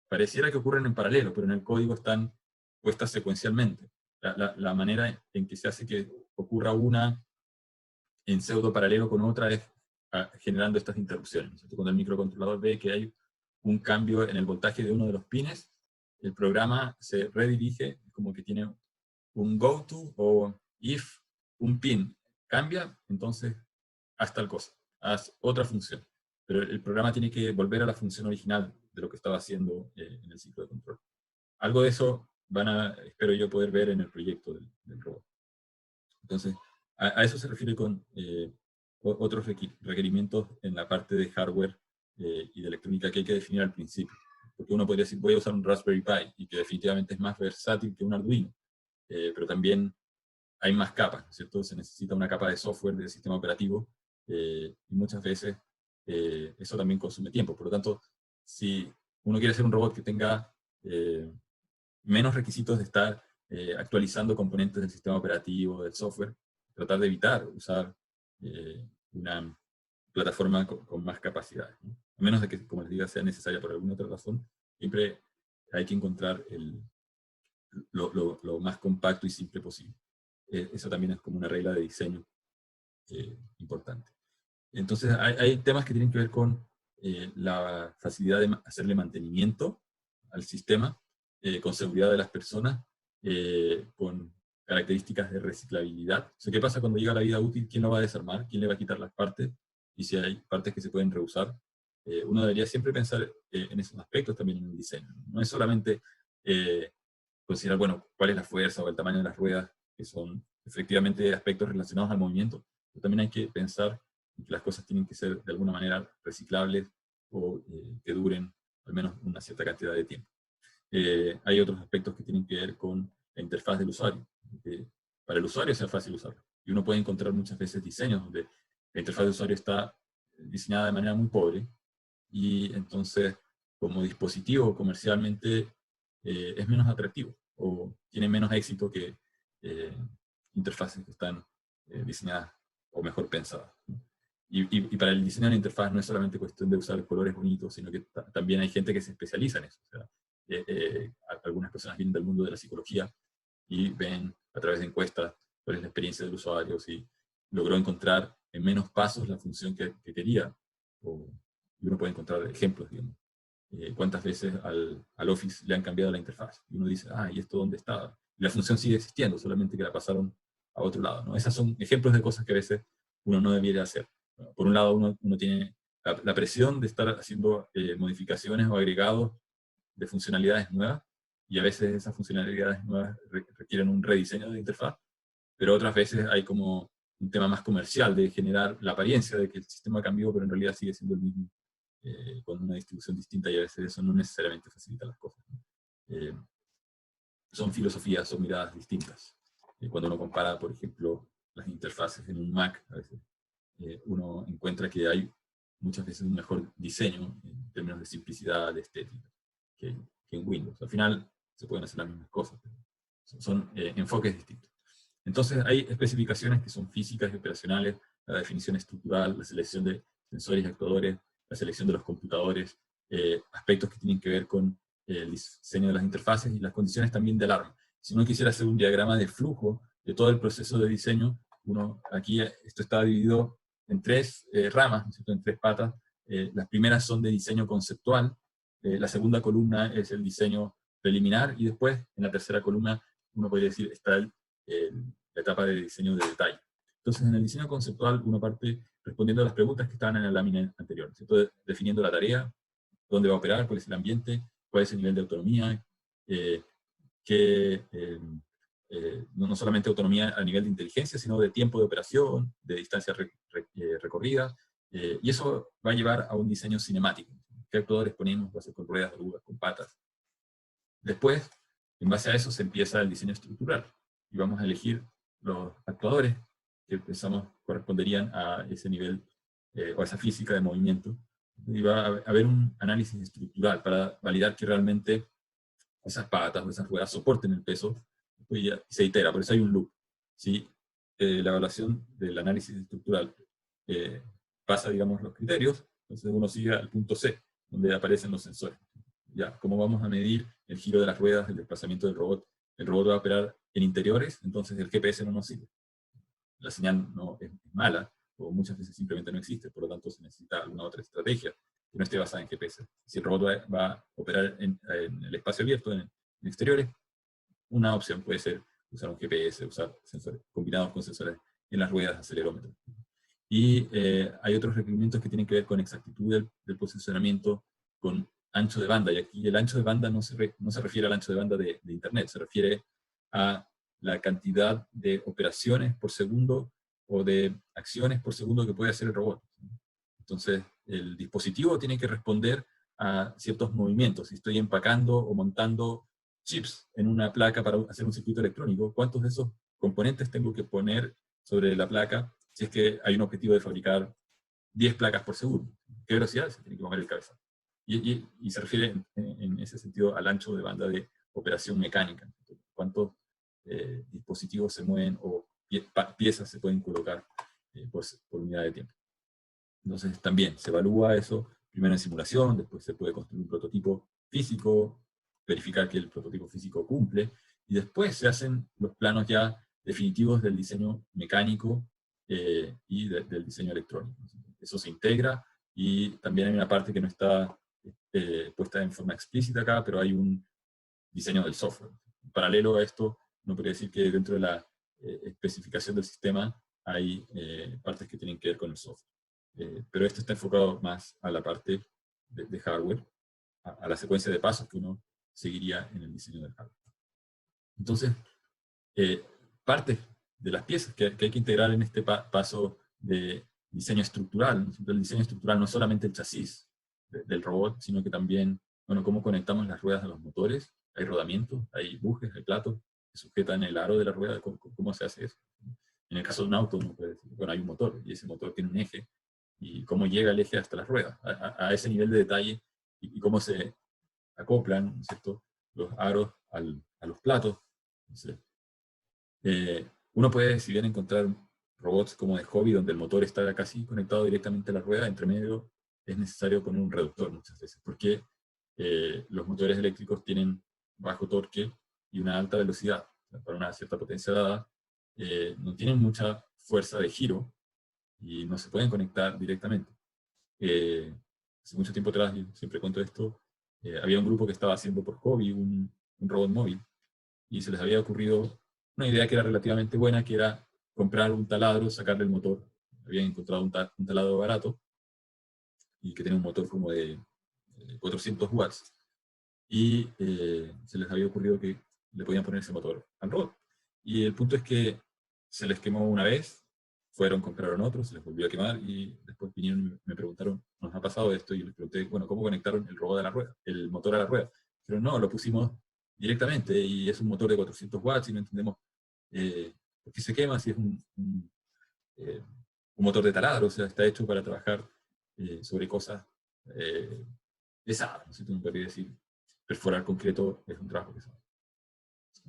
pareciera que ocurren en paralelo, pero en el código están puestas secuencialmente. La manera en que se hace que ocurra una en pseudo paralelo con otra es generando estas interrupciones, ¿no? Cuando el microcontrolador ve que hay un cambio en el voltaje de uno de los pines, el programa se redirige, como que tiene un go-to, o if un pin cambia, entonces haz tal cosa, haz otra función. Pero el programa tiene que volver a la función original de lo que estaba haciendo en el ciclo de control. Algo de eso espero yo poder ver en el proyecto del robot. Entonces, a eso se refiere con otros requerimientos en la parte de hardware y de electrónica que hay que definir al principio. Porque uno podría decir, voy a usar un Raspberry Pi, y que definitivamente es más versátil que un Arduino, pero también hay más capas, ¿cierto? Se necesita una capa de software, de sistema operativo, y muchas veces eso también consume tiempo. Por lo tanto, si uno quiere hacer un robot que tenga menos requisitos de estar actualizando componentes del sistema operativo, del software, tratar de evitar usar una plataforma con más capacidad, ¿no? A menos de que, como les diga, sea necesaria por alguna otra razón, siempre hay que encontrar lo más compacto y simple posible. Eso también es como una regla de diseño importante. Entonces, hay temas que tienen que ver con la facilidad de hacerle mantenimiento al sistema, con seguridad de las personas, con características de reciclabilidad. O sea, ¿qué pasa cuando llega la vida útil? ¿Quién lo va a desarmar? ¿Quién le va a quitar las partes? Y si hay partes que se pueden reusar, uno debería siempre pensar en esos aspectos también en el diseño. No es solamente considerar, bueno, cuál es la fuerza o el tamaño de las ruedas, que son efectivamente aspectos relacionados al movimiento, pero también hay que pensar en que las cosas tienen que ser de alguna manera reciclables o que duren al menos una cierta cantidad de tiempo. Hay otros aspectos que tienen que ver con la interfaz del usuario, que para el usuario sea fácil usarlo. Y uno puede encontrar muchas veces diseños donde la interfaz del usuario está diseñada de manera muy pobre, y entonces como dispositivo comercialmente es menos atractivo o tiene menos éxito que interfaces que están diseñadas o mejor pensadas, ¿no? Y para el diseño de la interfaz no es solamente cuestión de usar colores bonitos, sino que también hay gente que se especializa en eso. O sea, algunas personas vienen del mundo de la psicología y ven a través de encuestas cuál es la experiencia del usuario, si logró encontrar en menos pasos la función que quería, y uno puede encontrar ejemplos, digamos. Cuántas veces al Office le han cambiado la interfaz. Y uno dice, ¿y esto dónde estaba? Y la función sigue existiendo, solamente que la pasaron a otro lado, ¿no? Esos son ejemplos de cosas que a veces uno no debiera hacer. Por un lado, uno tiene la presión de estar haciendo modificaciones o agregados de funcionalidades nuevas, y a veces esas funcionalidades nuevas requieren un rediseño de interfaz, pero otras veces hay como un tema más comercial de generar la apariencia de que el sistema cambió, pero en realidad sigue siendo el mismo, con una distribución distinta, y a veces eso no necesariamente facilita las cosas, ¿no? Son filosofías, son miradas distintas. Cuando uno compara, por ejemplo, las interfaces en un Mac, a veces uno encuentra que hay muchas veces un mejor diseño en términos de simplicidad, de estética, que en Windows. Al final se pueden hacer las mismas cosas, pero son enfoques distintos. Entonces hay especificaciones que son físicas y operacionales, la definición estructural, la selección de sensores y actuadores, la selección de los computadores, aspectos que tienen que ver con el diseño de las interfaces y las condiciones también de alarma. Si uno quisiera hacer un diagrama de flujo de todo el proceso de diseño, aquí esto está dividido en tres ramas, ¿no es cierto?, en tres patas. Las primeras son de diseño conceptual, la segunda columna es el diseño preliminar, y después, en la tercera columna, uno podría decir, está la etapa de diseño de detalle. Entonces, en el diseño conceptual, uno parte respondiendo a las preguntas que estaban en la lámina anterior, ¿cierto? Definiendo la tarea, dónde va a operar, cuál es el ambiente, cuál es el nivel de autonomía, no solamente autonomía a nivel de inteligencia, sino de tiempo de operación, de distancia recorrida, y eso va a llevar a un diseño cinemático. ¿Qué actuadores ponemos? ¿Va a ser con ruedas, orugas, con patas? Después, en base a eso, se empieza el diseño estructural, y vamos a elegir los actuadores que pensamos corresponderían a ese nivel o a esa física de movimiento, y va a haber un análisis estructural para validar que realmente esas patas o esas ruedas soporten el peso, y se itera, por eso hay un loop. Si la evaluación del análisis estructural pasa, digamos, los criterios, entonces uno sigue al punto C, donde aparecen los sensores. Ya, ¿cómo vamos a medir el giro de las ruedas, el desplazamiento del robot? El robot va a operar en interiores, entonces el GPS no nos sirve. La señal no es mala, o muchas veces simplemente no existe, por lo tanto se necesita alguna otra estrategia que no esté basada en GPS. Si el robot va a operar en el espacio abierto, en exteriores, una opción puede ser usar un GPS, usar sensores combinados con sensores en las ruedas, acelerómetros. Y hay otros requerimientos que tienen que ver con exactitud del posicionamiento, con ancho de banda, y aquí el ancho de banda no se refiere al ancho de banda de Internet, se refiere a la cantidad de operaciones por segundo o de acciones por segundo que puede hacer el robot. Entonces, el dispositivo tiene que responder a ciertos movimientos. Si estoy empacando o montando chips en una placa para hacer un circuito electrónico, ¿cuántos de esos componentes tengo que poner sobre la placa si es que hay un objetivo de fabricar 10 placas por segundo? ¿Qué velocidad se tiene que mover el cabezal? Y se refiere en ese sentido al ancho de banda de operación mecánica. ¿Cuántos dispositivos se mueven o piezas se pueden colocar por unidad de tiempo? Entonces también se evalúa eso, primero en simulación, después se puede construir un prototipo físico, verificar que el prototipo físico cumple, y después se hacen los planos ya definitivos del diseño mecánico y del diseño electrónico. Eso se integra, y también hay una parte que no está puesta en forma explícita acá, pero hay un diseño del software. Paralelo a esto, no quiere decir que dentro de la especificación del sistema hay partes que tienen que ver con el software. Pero esto está enfocado más a la parte de hardware, a la secuencia de pasos que uno seguiría en el diseño del hardware. Entonces, parte de las piezas que hay que integrar en este paso de diseño estructural, ¿no? El diseño estructural no es solamente el chasis del robot, sino que también, bueno, cómo conectamos las ruedas a los motores. Hay rodamientos, hay bujes, hay platos que sujetan el aro de la rueda. ¿Cómo se hace eso? En el caso de un auto, uno puede decir, bueno, hay un motor, y ese motor tiene un eje, y cómo llega el eje hasta las ruedas, a ese nivel de detalle, y cómo se acoplan, ¿no es cierto?, los aros a los platos. Entonces, uno puede, si bien, encontrar robots como de hobby, donde el motor está casi conectado directamente a la rueda, entre medio es necesario poner un reductor muchas veces, porque los motores eléctricos tienen bajo torque y una alta velocidad. Para una cierta potencia dada, no tienen mucha fuerza de giro, y no se pueden conectar directamente. Hace mucho tiempo atrás, y siempre cuento esto, había un grupo que estaba haciendo por hobby un robot móvil, y se les había ocurrido una idea que era relativamente buena, que era comprar un taladro, sacarle el motor. Habían encontrado un taladro barato, y que tenía un motor como de 400 watts, y se les había ocurrido que le podían poner ese motor al robot. Y el punto es que se les quemó una vez, fueron, compraron otro, se les volvió a quemar, y después vinieron y me preguntaron, ¿nos ha pasado esto? Y les pregunté, bueno, ¿cómo conectaron el robot a la rueda, el motor a la rueda? Pero no, lo pusimos directamente, y es un motor de 400 watts, y no entendemos por qué se quema si es un motor de taladro. O sea, está hecho para trabajar sobre cosas pesadas, ¿no? Si tú me podrías decir, perforar concreto es un trabajo pesado.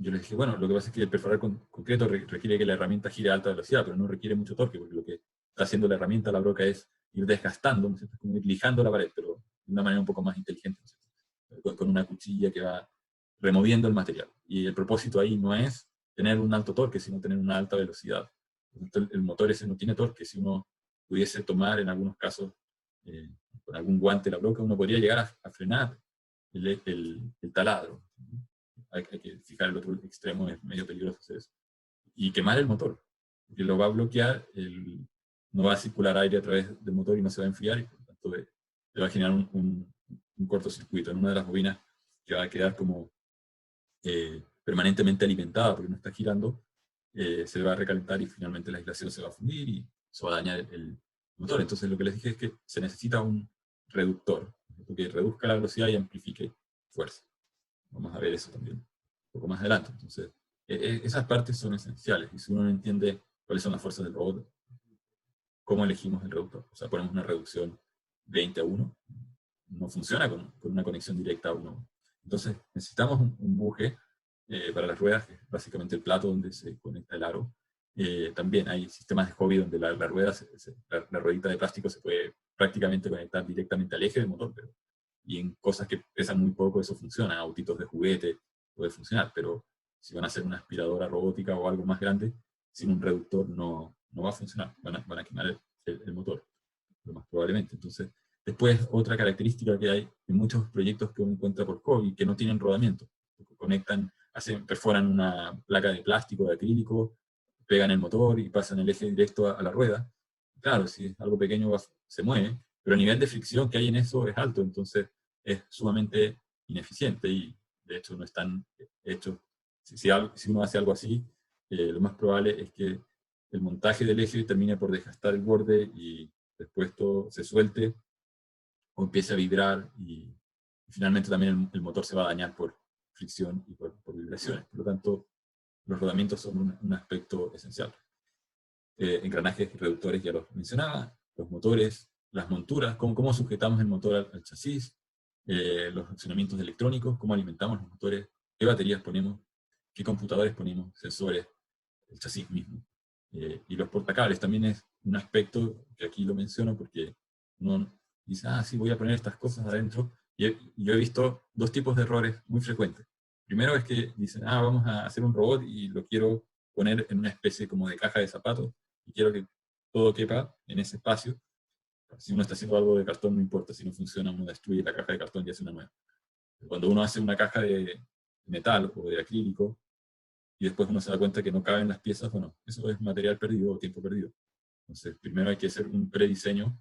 Yo les dije, bueno, lo que pasa es que el perforar concreto requiere que la herramienta gire a alta velocidad, pero no requiere mucho torque, porque lo que está haciendo la herramienta, la broca, es ir desgastando, ¿no es cierto?, como ir lijando la pared, pero de una manera un poco más inteligente, ¿no es cierto?, con una cuchilla que va removiendo el material. Y el propósito ahí no es tener un alto torque, sino tener una alta velocidad. El motor ese no tiene torque. Si uno pudiese tomar, en algunos casos, con algún guante la broca, uno podría llegar a frenar el taladro. Hay que fijar el otro extremo, es medio peligroso hacer eso. Y quemar el motor, porque lo va a bloquear, no va a circular aire a través del motor y no se va a enfriar, y por lo tanto le va a generar un cortocircuito en una de las bobinas, que va a quedar como permanentemente alimentada porque no está girando. Se va a recalentar, y finalmente la aislación se va a fundir, y eso va a dañar el motor. Entonces lo que les dije es que se necesita un reductor, que reduzca la velocidad y amplifique fuerza. Vamos a ver eso también un poco más adelante. Entonces, esas partes son esenciales, y si uno no entiende cuáles son las fuerzas del robot, ¿cómo elegimos el reductor? O sea, ponemos una reducción 20:1, no funciona con una conexión directa a 1. Entonces, necesitamos un buje para las ruedas, que es básicamente el plato donde se conecta el aro. También hay sistemas de hobby donde la rueda, la ruedita de plástico, se puede prácticamente conectar directamente al eje del motor, y en cosas que pesan muy poco eso funciona. Autitos de juguete puede funcionar, pero si van a hacer una aspiradora robótica o algo más grande, sin un reductor no va a funcionar. Van a quemar el motor, lo más probablemente. Entonces, después, otra característica que hay en muchos proyectos que uno encuentra por hobby, que no tienen rodamiento. Conectan, perforan una placa de plástico, de acrílico, pegan el motor y pasan el eje directo a la rueda. Claro, si es algo pequeño se mueve, pero el nivel de fricción que hay en eso es alto, entonces es sumamente ineficiente, y de hecho no están hechos. Si uno hace algo así, lo más probable es que el montaje del eje termine por desgastar el borde, y después todo se suelte o empiece a vibrar, y finalmente también el motor se va a dañar por fricción y por vibraciones. Por lo tanto, los rodamientos son un aspecto esencial. Engranajes y reductores ya los mencionaba, los motores, las monturas, cómo sujetamos el motor al chasis, los accionamientos electrónicos, cómo alimentamos los motores, qué baterías ponemos, qué computadores ponemos, sensores, el chasis mismo. Y los portacables también es un aspecto que aquí lo menciono porque uno dice, sí, voy a poner estas cosas adentro, yo he visto dos tipos de errores muy frecuentes. Primero es que dicen, vamos a hacer un robot y lo quiero poner en una especie como de caja de zapatos y quiero que todo quepa en ese espacio. Si uno está haciendo algo de cartón, no importa, si no funciona, uno destruye la caja de cartón y hace una nueva. Cuando uno hace una caja de metal o de acrílico, y después uno se da cuenta que no caben las piezas, bueno, eso es material perdido o tiempo perdido. Entonces, primero hay que hacer un prediseño,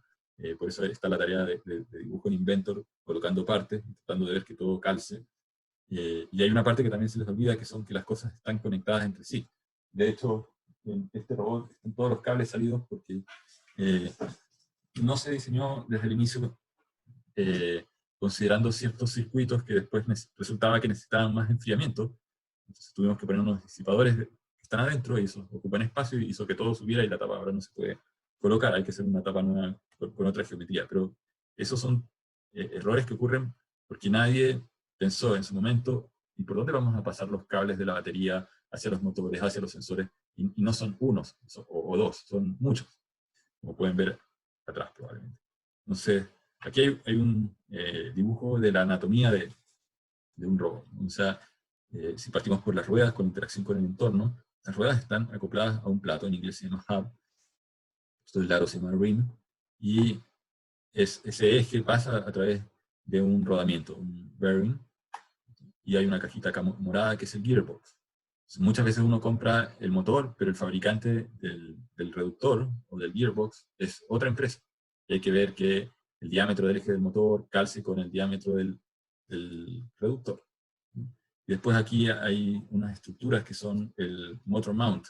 por eso está la tarea de dibujo en Inventor, colocando partes, tratando de ver que todo calce. Y hay una parte que también se les olvida, que son que las cosas están conectadas entre sí. De hecho, en este robot están todos los cables salidos porque no se diseñó desde el inicio considerando ciertos circuitos que después resultaba que necesitaban más enfriamiento. Entonces tuvimos que poner unos disipadores que están adentro y eso ocupan espacio y hizo que todo subiera y la tapa ahora no se puede colocar, hay que hacer una tapa nueva con otra geometría. Pero esos son errores que ocurren porque nadie pensó en su momento ¿y por dónde vamos a pasar los cables de la batería hacia los motores, hacia los sensores? Y no son unos o dos, son muchos, como pueden ver atrás probablemente. Entonces, aquí hay un dibujo de la anatomía de un robot. O sea, si partimos por las ruedas con interacción con el entorno, las ruedas están acopladas a un plato, en inglés se llama hub, esto del lado se llama rim, y ese eje pasa a través de un rodamiento, un bearing, y hay una cajita acá morada que es el gearbox. Entonces, muchas veces uno compra el motor, pero el fabricante del reductor o del gearbox es otra empresa. Y hay que ver que el diámetro del eje del motor calce con el diámetro del reductor. Y después aquí hay unas estructuras que son el motor mount.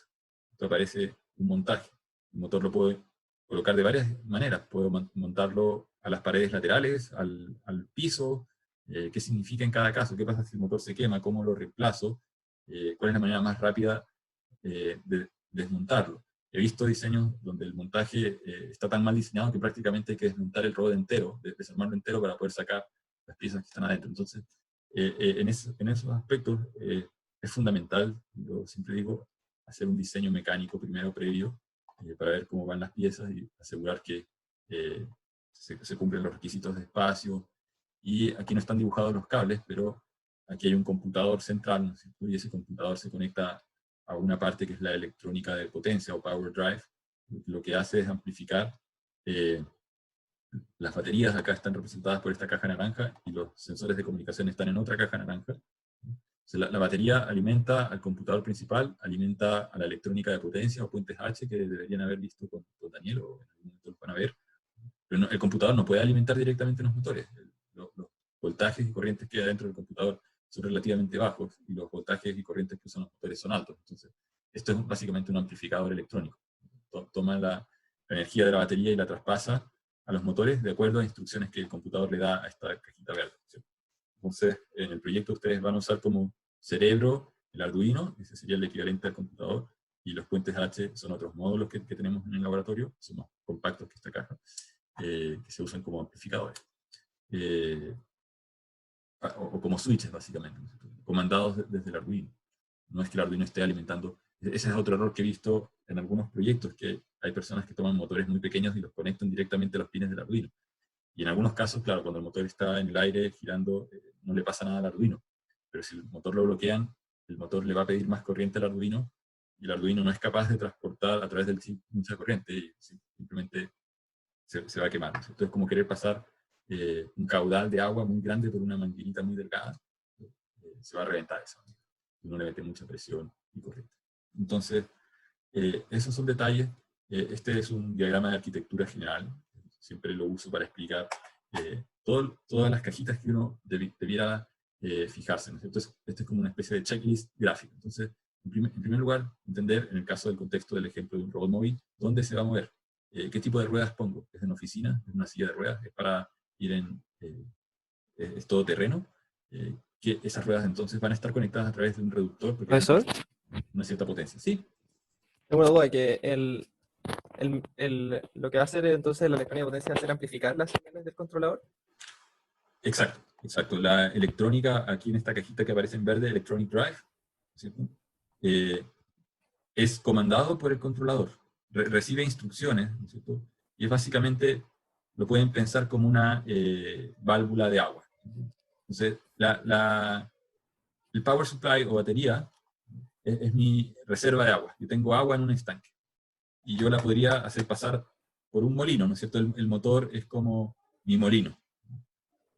Esto aparece un montaje. El motor lo puedo colocar de varias maneras. Puedo montarlo a las paredes laterales, al piso. ¿Qué significa en cada caso? ¿Qué pasa si el motor se quema? ¿Cómo lo reemplazo? ¿Cuál es la manera más rápida de desmontarlo? He visto diseños donde el montaje está tan mal diseñado que prácticamente hay que desmontar el robot entero, desarmarlo entero para poder sacar las piezas que están adentro. Entonces, en esos aspectos es fundamental, yo siempre digo, hacer un diseño mecánico primero previo para ver cómo van las piezas y asegurar que se cumplen los requisitos de espacio. Y aquí no están dibujados los cables, pero aquí hay un computador central, ¿no es cierto? Y ese computador se conecta a una parte que es la electrónica de potencia o power drive. Lo que hace es amplificar las baterías. Acá están representadas por esta caja naranja y los sensores de comunicación están en otra caja naranja. Entonces, la batería alimenta al computador principal, alimenta a la electrónica de potencia o puentes H que deberían haber visto con Daniel o en algún momento los van a ver. Pero no, el computador no puede alimentar directamente los motores. Los voltajes y corrientes que hay dentro del computador son relativamente bajos y los voltajes y corrientes que usan los motores son altos. Entonces, esto es básicamente un amplificador electrónico. Toma la energía de la batería y la traspasa a los motores de acuerdo a instrucciones que el computador le da a esta cajita verde, ¿cierto? Entonces, en el proyecto ustedes van a usar como cerebro el Arduino, ese sería el equivalente al computador, y los puentes H son otros módulos que tenemos en el laboratorio, son más compactos que esta caja, que se usan como amplificadores. O como switches, básicamente, ¿no? Comandados desde el Arduino. No es que el Arduino esté alimentando. Ese es otro error que he visto en algunos proyectos, que hay personas que toman motores muy pequeños y los conectan directamente a los pines del Arduino. Y en algunos casos, claro, cuando el motor está en el aire girando, no le pasa nada al Arduino. Pero si el motor lo bloquean, el motor le va a pedir más corriente al Arduino, y el Arduino no es capaz de transportar a través del chip mucha corriente, y simplemente se va a quemar. Entonces es como querer pasar un caudal de agua muy grande por una manguerita muy delgada. Se va a reventar eso. Uno le mete mucha presión y corriente. Entonces, esos son detalles. Este es un diagrama de arquitectura general. Siempre lo uso para explicar todas las cajitas que uno debiera fijarse, ¿no? Entonces, este es como una especie de checklist gráfico. Entonces, en primer lugar, entender, en el caso del contexto del ejemplo de un robot móvil, dónde se va a mover. ¿Qué tipo de ruedas pongo? ¿Es en oficina? ¿Es una silla de ruedas? ¿Es para ir en... es todo terreno? Que esas ruedas entonces van a estar conectadas a través de un reductor porque ¿Profesor? una cierta potencia. ¿Sí? Tengo una duda, que lo que va a hacer entonces la electrónica de potencia va a ser amplificar las señales del controlador. Exacto, exacto. La electrónica, aquí en esta cajita que aparece en verde, Electronic Drive, ¿cierto? Es comandado por el controlador. Recibe instrucciones, ¿cierto? Y es básicamente, lo pueden pensar como una válvula de agua. Entonces, el power supply o batería es mi reserva de agua. Yo tengo agua en un estanque. Y yo la podría hacer pasar por un molino, ¿no es cierto? El motor es como mi molino.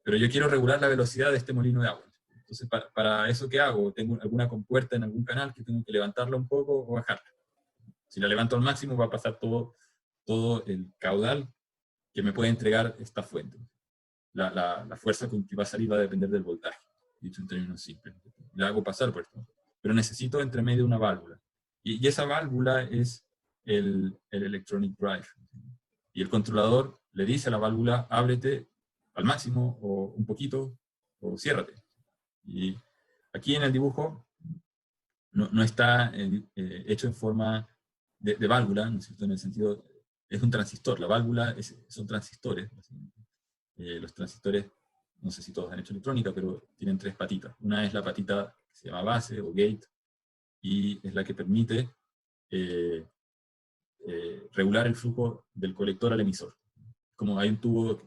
Pero yo quiero regular la velocidad de este molino de agua. Entonces, para eso, ¿qué hago? Tengo alguna compuerta en algún canal que tengo que levantarla un poco o bajarla. Si la levanto al máximo, va a pasar todo el caudal que me puede entregar esta fuente. La fuerza con que va a salir va a depender del voltaje, dicho en términos simples. La hago pasar por esto. Pero necesito entre medio una válvula. Y esa válvula es el electronic drive. Y el controlador le dice a la válvula, ábrete al máximo, o un poquito, o ciérrate. Y aquí en el dibujo no está hecho en forma de válvula, ¿no es cierto? En el sentido, es un transistor. La válvula son transistores. Los transistores, no sé si todos han hecho electrónica, pero tienen tres patitas. Una es la patita que se llama base o gate, y es la que permite regular el flujo del colector al emisor. Como hay un tubo,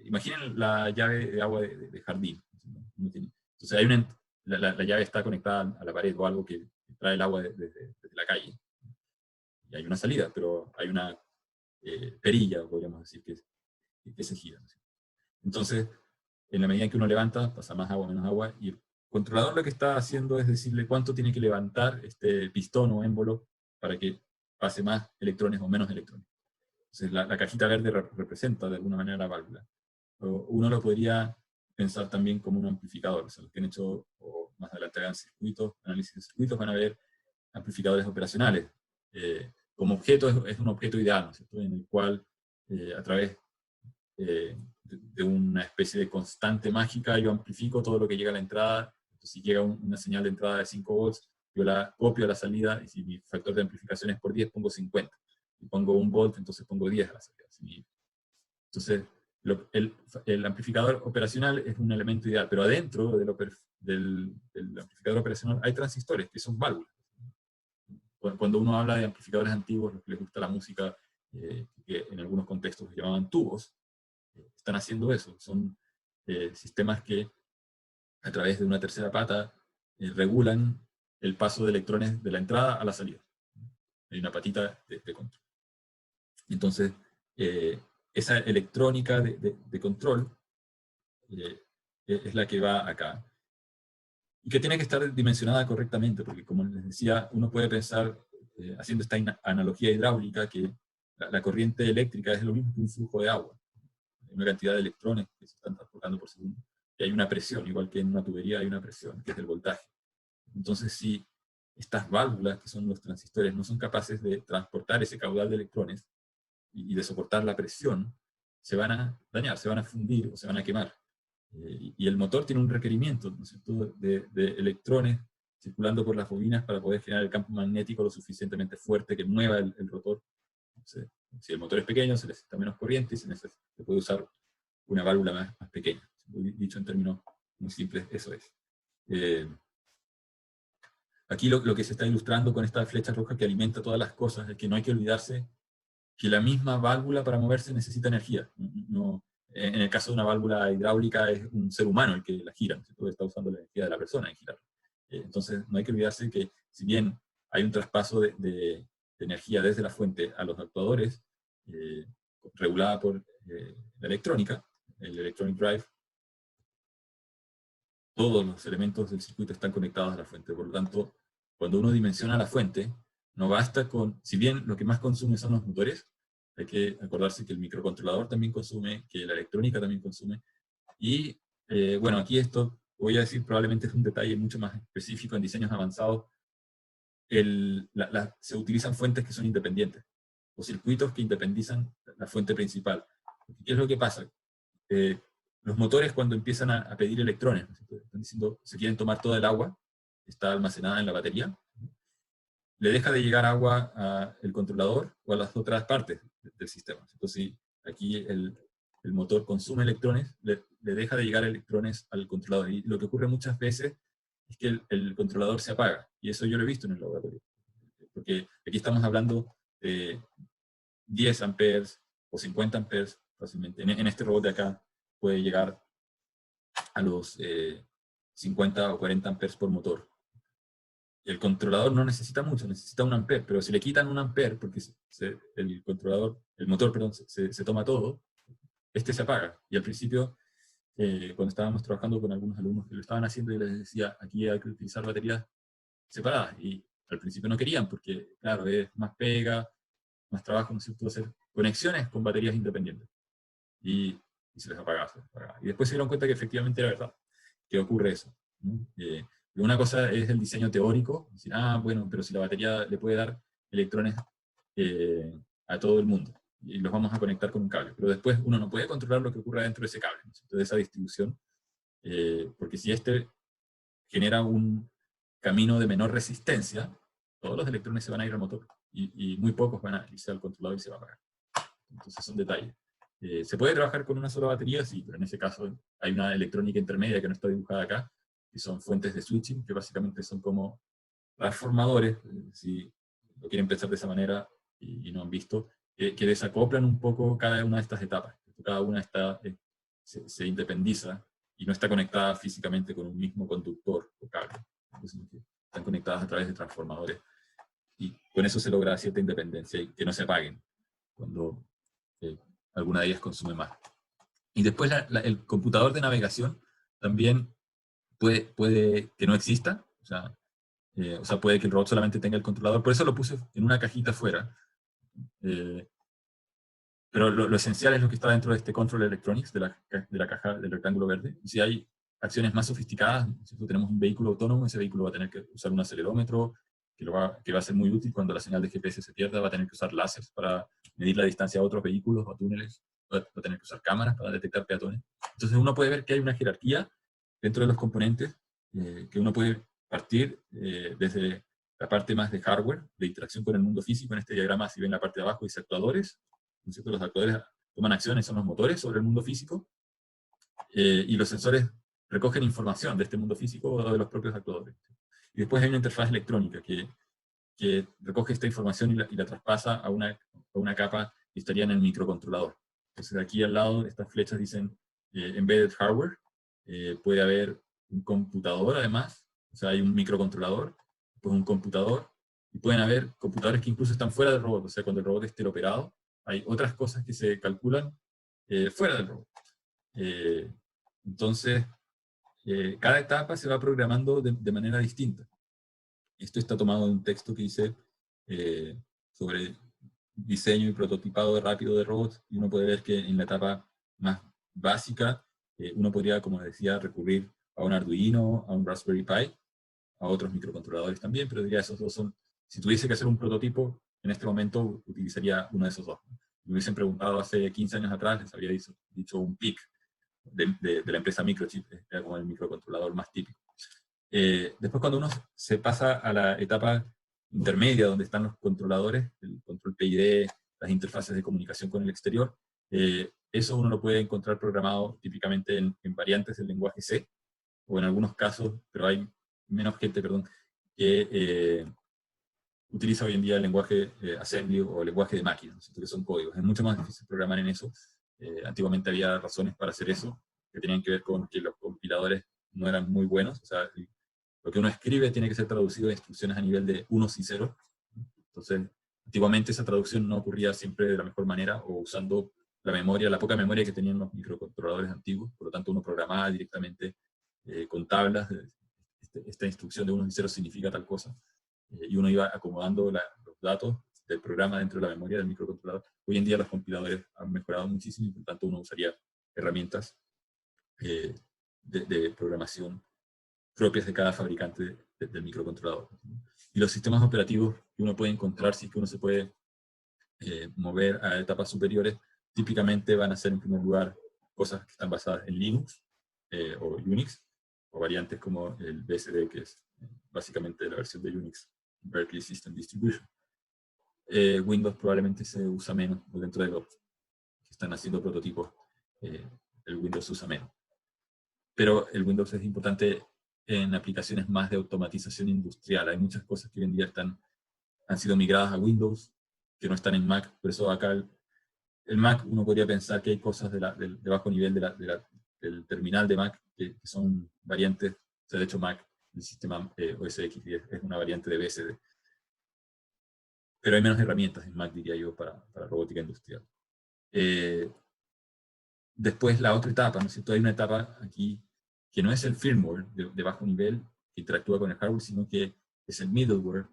imaginen la llave de agua de jardín. Entonces la llave está conectada a la pared o algo que trae el agua desde la calle. Y hay una salida, pero hay una perilla, podríamos decir, que se gira. Entonces, en la medida en que uno levanta, pasa más agua, menos agua, y el controlador lo que está haciendo es decirle cuánto tiene que levantar este pistón o émbolo para que pase más electrones o menos electrones. Entonces, la cajita verde representa de alguna manera la válvula. Uno lo podría pensar también como un amplificador. O sea, los que han hecho, o más adelante hagan circuitos, análisis de circuitos, van a ver amplificadores operacionales. Como objeto es un objeto ideal, ¿no es cierto? En el cual a través de una especie de constante mágica yo amplifico todo lo que llega a la entrada. Entonces, si llega una señal de entrada de 5 volts, yo la copio a la salida, y si mi factor de amplificación es por 10, pongo 50. Si pongo 1 volt, entonces pongo 10 a la salida. Entonces, el amplificador operacional es un elemento ideal, pero adentro del amplificador operacional hay transistores, que son válvulas. Cuando uno habla de amplificadores antiguos, los que les gusta la música, que en algunos contextos se llamaban tubos, están haciendo eso. Son sistemas que, a través de una tercera pata, regulan el paso de electrones de la entrada a la salida. Hay una patita de control. Entonces, esa electrónica de control es la que va acá. Y que tiene que estar dimensionada correctamente, porque como les decía, uno puede pensar, haciendo esta analogía hidráulica, que la corriente eléctrica es lo mismo que un flujo de agua. Hay una cantidad de electrones que se están transportando por segundo, y hay una presión, igual que en una tubería hay una presión, que es el voltaje. Entonces, si estas válvulas, que son los transistores, no son capaces de transportar ese caudal de electrones y de soportar la presión, se van a dañar, se van a fundir o se van a quemar. Y el motor tiene un requerimiento, ¿no es cierto?, de electrones circulando por las bobinas para poder generar el campo magnético lo suficientemente fuerte que mueva el rotor. Entonces, si el motor es pequeño, se necesita menos corriente y se puede usar una válvula más pequeña. Dicho en términos muy simples, eso es. Aquí lo que se está ilustrando con esta flecha roja que alimenta todas las cosas es que no hay que olvidarse que la misma válvula para moverse necesita energía. En el caso de una válvula hidráulica es un ser humano el que la gira, ¿no? Está usando la energía de la persona en girar. Entonces no hay que olvidarse que si bien hay un traspaso de energía desde la fuente a los actuadores, regulada por la electrónica, el electronic drive, todos los elementos del circuito están conectados a la fuente. Por lo tanto, cuando uno dimensiona la fuente, no basta con, si bien lo que más consume son los motores, hay que acordarse que el microcontrolador también consume, que la electrónica también consume, y bueno, aquí esto, voy a decir, probablemente es un detalle mucho más específico en diseños avanzados. Se utilizan fuentes que son independientes, o circuitos que independizan la fuente principal. ¿Qué es lo que pasa? Los motores, cuando empiezan a pedir electrones, ¿no? Están diciendo, se quieren tomar toda el agua que está almacenada en la batería, le deja de llegar agua al controlador o a las otras partes del sistema. Entonces, si aquí el motor consume electrones, le deja de llegar electrones al controlador. Y lo que ocurre muchas veces es que el controlador se apaga. Y eso yo lo he visto en el laboratorio. Porque aquí estamos hablando de 10 amperes o 50 amperes fácilmente. En este robot de acá puede llegar a los 50 o 40 amperes por motor. El controlador no necesita mucho, necesita 1 ampere, pero si le quitan 1 ampere, porque el motor, perdón, se toma todo, este se apaga. Y al principio, cuando estábamos trabajando con algunos alumnos que lo estaban haciendo, yo les decía, aquí hay que utilizar baterías separadas. Y al principio no querían, porque, claro, es más pega, más trabajo, ¿no es cierto?, hacer conexiones con baterías independientes. Y se les apagaba, se les apagaba. Y después se dieron cuenta que efectivamente era verdad, que ocurre eso, ¿no? Una cosa es el diseño teórico, decir, bueno, pero si la batería le puede dar electrones a todo el mundo, y los vamos a conectar con un cable. Pero después uno no puede controlar lo que ocurra dentro de ese cable, ¿no? De esa distribución, porque si este genera un camino de menor resistencia, todos los electrones se van a ir al motor, y muy pocos van a irse al controlador y se va a apagar. Entonces son detalles. ¿Se puede trabajar con una sola batería? Sí, pero en ese caso hay una electrónica intermedia que no está dibujada acá, que son fuentes de switching, que básicamente son como transformadores, si lo quieren pensar de esa manera y no han visto, que desacoplan un poco cada una de estas etapas. Cada una se independiza y no está conectada físicamente con un mismo conductor o cable. Entonces, están conectadas a través de transformadores y con eso se logra cierta independencia y que no se apaguen cuando alguna de ellas consume más. Y después el computador de navegación también puede que no exista, o sea, puede que el robot solamente tenga el controlador, por eso lo puse en una cajita afuera. Pero lo esencial es lo que está dentro de este control electronics, de la caja del rectángulo verde. Y si hay acciones más sofisticadas, si tenemos un vehículo autónomo, ese vehículo va a tener que usar un acelerómetro, que va a ser muy útil cuando la señal de GPS se pierda, va a tener que usar láseres para medir la distancia a otros vehículos o a túneles, va a tener que usar cámaras para detectar peatones. Entonces uno puede ver que hay una jerarquía dentro de los componentes, que uno puede partir desde la parte más de hardware, de interacción con el mundo físico. En este diagrama, si ven la parte de abajo, dice actuadores, ¿no es cierto? Los actuadores toman acciones, son los motores sobre el mundo físico, y los sensores recogen información de este mundo físico o de los propios actuadores. Y después hay una interfaz electrónica que recoge esta información y la traspasa a una capa que estaría en el microcontrolador. Entonces aquí al lado estas flechas dicen embedded hardware, puede haber un computador además, o sea, hay un microcontrolador, después un computador, y pueden haber computadores que incluso están fuera del robot, o sea, cuando el robot esté operado, hay otras cosas que se calculan fuera del robot. Entonces, cada etapa se va programando de manera distinta. Esto está tomado de un texto que dice sobre diseño y prototipado rápido de robots, y uno puede ver que en la etapa más básica, uno podría, como decía, recurrir a un Arduino, a un Raspberry Pi, a otros microcontroladores también, pero diría esos dos son, si tuviese que hacer un prototipo, en este momento utilizaría uno de esos dos. Me hubiesen preguntado hace 15 años atrás, les habría dicho un PIC de la empresa Microchip, era como el microcontrolador más típico. Después, cuando uno se pasa a la etapa intermedia, donde están los controladores, el control PID, las interfaces de comunicación con el exterior, eso uno lo puede encontrar programado típicamente en variantes del lenguaje C, o en algunos casos, pero hay menos gente, perdón, que utiliza hoy en día el lenguaje assembly o el lenguaje de máquinas, que son códigos. Es mucho más difícil programar en eso. Antiguamente había razones para hacer eso, que tenían que ver con que los compiladores no eran muy buenos, o sea, lo que uno escribe tiene que ser traducido a instrucciones a nivel de unos y ceros. Entonces, antiguamente esa traducción no ocurría siempre de la mejor manera, o usando la poca memoria que tenían los microcontroladores antiguos, por lo tanto uno programaba directamente con tablas, esta instrucción de unos y ceros significa tal cosa, y uno iba acomodando los datos del programa dentro de la memoria del microcontrolador. Hoy en día los compiladores han mejorado muchísimo, y por tanto uno usaría herramientas de programación propias de cada fabricante del microcontrolador. Y los sistemas operativos que uno puede encontrar, si es que uno se puede mover a etapas superiores, típicamente van a ser en primer lugar cosas que están basadas en Linux o Unix, o variantes como el BSD, que es básicamente la versión de Unix, Berkeley System Distribution. Windows probablemente se usa menos, o dentro de los que están haciendo prototipos, el Windows se usa menos. Pero el Windows es importante en aplicaciones más de automatización industrial. Hay muchas cosas que hoy en día han sido migradas a Windows, que no están en Mac. Por eso acá el Mac, uno podría pensar que hay cosas de bajo nivel de el terminal de Mac, que son variantes, o sea, de hecho Mac, el sistema OS X es una variante de BSD. Pero hay menos herramientas en Mac, diría yo, para robótica industrial. Después la otra etapa, ¿no es cierto? Hay una etapa aquí que no es el firmware de bajo nivel que interactúa con el hardware, sino que es el middleware,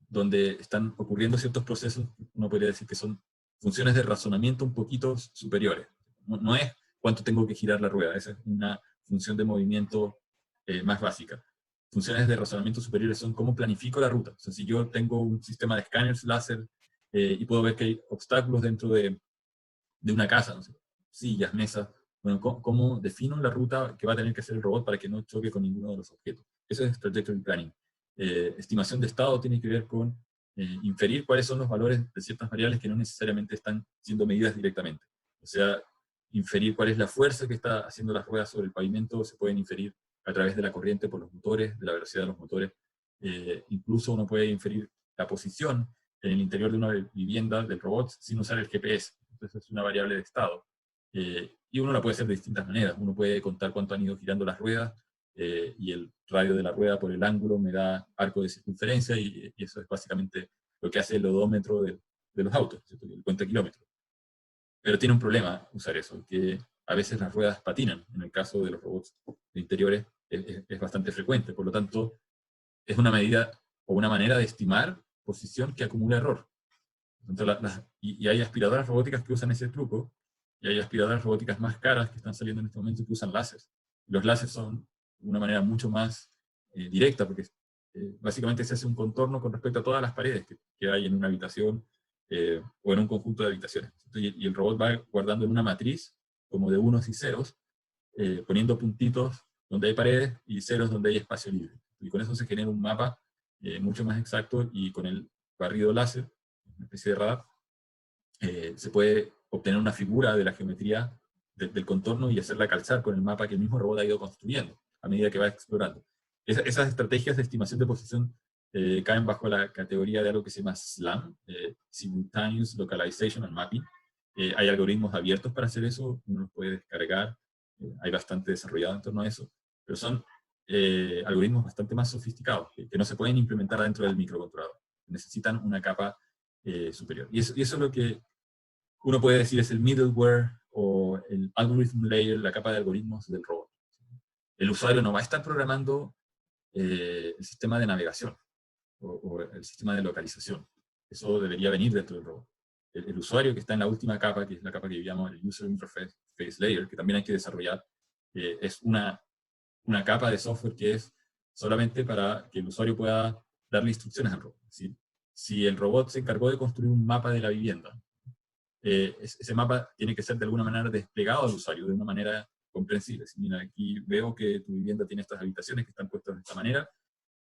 donde están ocurriendo ciertos procesos, uno podría decir que son funciones de razonamiento un poquito superiores. No es cuánto tengo que girar la rueda, esa es una función de movimiento más básica. Funciones de razonamiento superiores son cómo planifico la ruta. O sea, si yo tengo un sistema de escáneres láser y puedo ver que hay obstáculos dentro de una casa, no sé, sillas, mesas, bueno, ¿cómo defino la ruta que va a tener que hacer el robot para que no choque con ninguno de los objetos? Eso es trajectory planning. Estimación de estado tiene que ver con inferir cuáles son los valores de ciertas variables que no necesariamente están siendo medidas directamente. O sea, inferir cuál es la fuerza que está haciendo las ruedas sobre el pavimento, se pueden inferir a través de la corriente por los motores, de la velocidad de los motores. Incluso uno puede inferir la posición en el interior de una vivienda del robot sin usar el GPS. Entonces es una variable de estado. Y uno la puede hacer de distintas maneras. Uno puede contar cuánto han ido girando las ruedas, y el radio de la rueda por el ángulo me da arco de circunferencia, y eso es básicamente lo que hace el odómetro de los autos, ¿cierto? El cuenta kilómetros. Pero tiene un problema usar eso, que a veces las ruedas patinan. En el caso de los robots de interiores es bastante frecuente. Por lo tanto, es una medida o una manera de estimar posición que acumula error. Entonces, y hay aspiradoras robóticas que usan ese truco, y hay aspiradoras robóticas más caras que están saliendo en este momento que usan láseres. Los láseres son una manera mucho más directa, porque básicamente se hace un contorno con respecto a todas las paredes que hay en una habitación o en un conjunto de habitaciones. Y el robot va guardando en una matriz como de unos y ceros, poniendo puntitos donde hay paredes y ceros donde hay espacio libre. Y con eso se genera un mapa mucho más exacto, y con el barrido láser, una especie de radar, se puede obtener una figura de la geometría del contorno y hacerla calzar con el mapa que el mismo robot ha ido construyendo a medida que va explorando. Esas estrategias de estimación de posición caen bajo la categoría de algo que se llama SLAM, Simultaneous Localization and Mapping. Hay algoritmos abiertos para hacer eso, uno los puede descargar, hay bastante desarrollado en torno a eso, pero son algoritmos bastante más sofisticados, que no se pueden implementar dentro del microcontrolador. Necesitan una capa superior. Y eso es lo que uno puede decir es el middleware o el algorithm layer, la capa de algoritmos del robot. El usuario no va a estar programando el sistema de navegación o el sistema de localización. Eso debería venir dentro del robot. El usuario que está en la última capa, que es la capa que llamamos el User Interface Layer, que también hay que desarrollar, es una capa de software que es solamente para que el usuario pueda darle instrucciones al robot. ¿Sí? Si el robot se encargó de construir un mapa de la vivienda, ese mapa tiene que ser de alguna manera desplegado al usuario, de una manera comprensible. Si, mira, aquí veo que tu vivienda tiene estas habitaciones que están puestas de esta manera,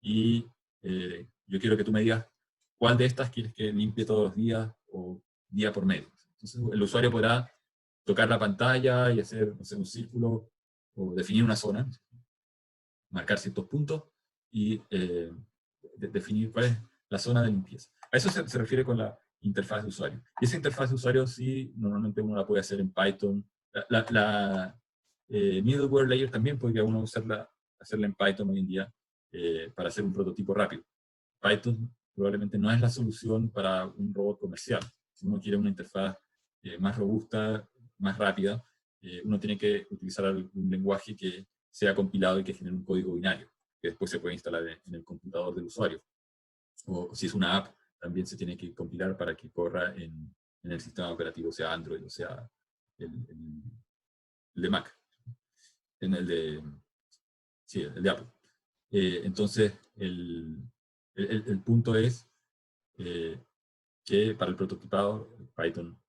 y yo quiero que tú me digas cuál de estas quieres que limpie todos los días o día por medio. Entonces el usuario podrá tocar la pantalla y hacer, no sé, un círculo o definir una zona, marcar ciertos puntos y definir cuál es la zona de limpieza. A eso se refiere con la interfaz de usuario. Y esa interfaz de usuario sí, normalmente uno la puede hacer en Python. La middleware layer también podría uno hacerla en Python hoy en día para hacer un prototipo rápido. Python probablemente no es la solución para un robot comercial. Si uno quiere una interfaz más robusta, más rápida, uno tiene que utilizar un lenguaje que sea compilado y que genere un código binario, que después se puede instalar en el computador del usuario. O si es una app, también se tiene que compilar para que corra en el sistema operativo, sea Android o sea el de Mac, en el de, sí, el de Apple. Entonces, el punto es que para el prototipado Python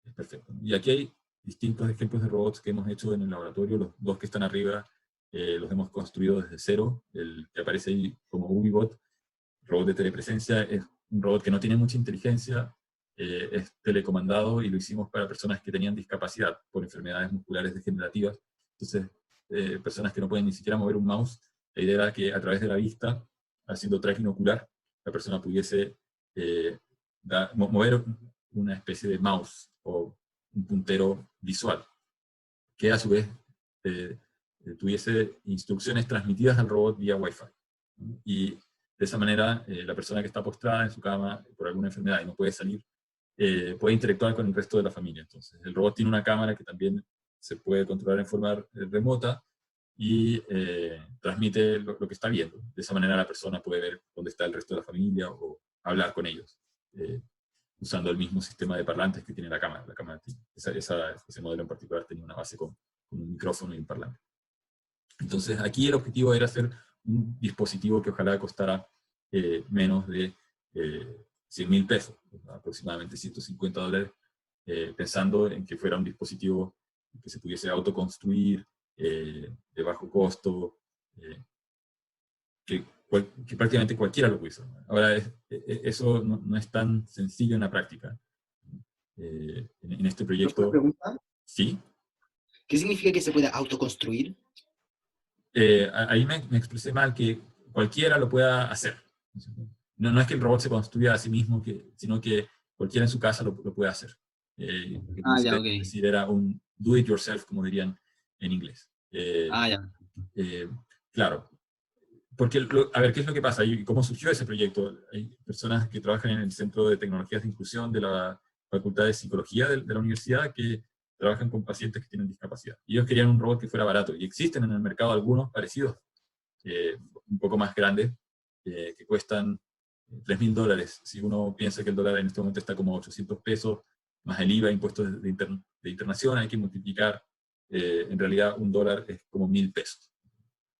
es perfecto. Y aquí hay distintos ejemplos de robots que hemos hecho en el laboratorio. Los dos que están arriba los hemos construido desde cero. El que aparece ahí como UbiBot, robot de telepresencia, es un robot que no tiene mucha inteligencia, es telecomandado, y lo hicimos para personas que tenían discapacidad por enfermedades musculares degenerativas. Entonces, personas que no pueden ni siquiera mover un mouse, la idea era que a través de la vista, haciendo tracking ocular, la persona pudiese mover una especie de mouse o un puntero visual, que a su vez tuviese instrucciones transmitidas al robot vía Wi-Fi. ¿No? Y de esa manera, la persona que está postrada en su cama por alguna enfermedad y no puede salir, puede interactuar con el resto de la familia. Entonces, el robot tiene una cámara que también se puede controlar en forma remota y transmite lo que está viendo. De esa manera la persona puede ver dónde está el resto de la familia o hablar con ellos, usando el mismo sistema de parlantes que tiene la cámara. La cámara ese modelo en particular tenía una base con un micrófono y un parlante. Entonces aquí el objetivo era hacer un dispositivo que ojalá costara menos de 100.000 pesos, aproximadamente $150, pensando en que fuera un dispositivo que se pudiese autoconstruir, de bajo costo, que prácticamente cualquiera lo puede usar. Ahora, eso no es tan sencillo en la práctica. En este Una proyecto, pregunta. sí. ¿Qué significa que se pueda autoconstruir? Ahí me expresé mal, que cualquiera lo pueda hacer. No es que el robot se construya a sí mismo, sino que cualquiera en su casa lo puede hacer. Lo que Ah, quise ya, ok. decir era un do it yourself, como dirían en inglés. Ah, ya. Claro, porque, a ver, ¿qué es lo que pasa? ¿Y cómo surgió ese proyecto? Hay personas que trabajan en el Centro de Tecnologías de Inclusión de la Facultad de Psicología de la universidad que trabajan con pacientes que tienen discapacidad. Y ellos querían un robot que fuera barato, y existen en el mercado algunos parecidos, un poco más grandes, que cuestan $3.000. Si uno piensa que el dólar en este momento está como 800 pesos, más el IVA, impuestos de internación, hay que multiplicar, en realidad un dólar es como 1.000 pesos,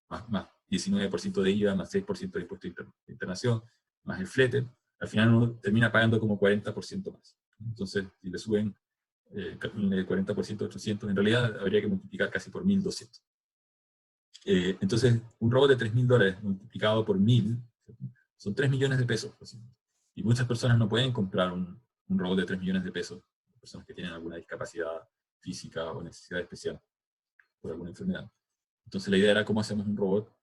más 19% de IVA, más 6% de impuesto de internación, más el flete, al final uno termina pagando como 40% más. Entonces, si le suben el 40% a 800, en realidad habría que multiplicar casi por 1.200. Entonces, un robot de $3.000 multiplicado por 1.000 son 3 millones de pesos. Y muchas personas no pueden comprar un robot de 3 millones de pesos, personas que tienen alguna discapacidad física o necesidad especial por alguna enfermedad. Entonces la idea era cómo hacemos un robot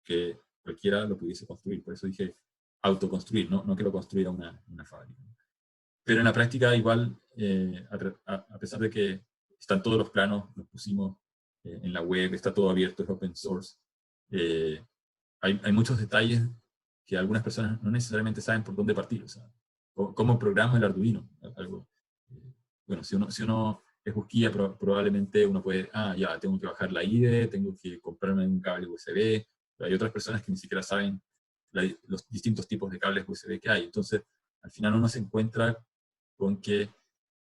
que cualquiera lo pudiese construir. Por eso dije autoconstruir, no que lo construya una fábrica. Pero en la práctica igual, a pesar de que están todos los planos, los pusimos en la web, está todo abierto, es open source, hay muchos detalles que algunas personas no necesariamente saben por dónde partir. O sea, cómo programa el Arduino. Algo, bueno, si uno es busquilla, probablemente uno puede, ya, tengo que bajar la IDE, tengo que comprarme un cable USB, pero hay otras personas que ni siquiera saben los distintos tipos de cables USB que hay. Entonces, al final uno se encuentra con que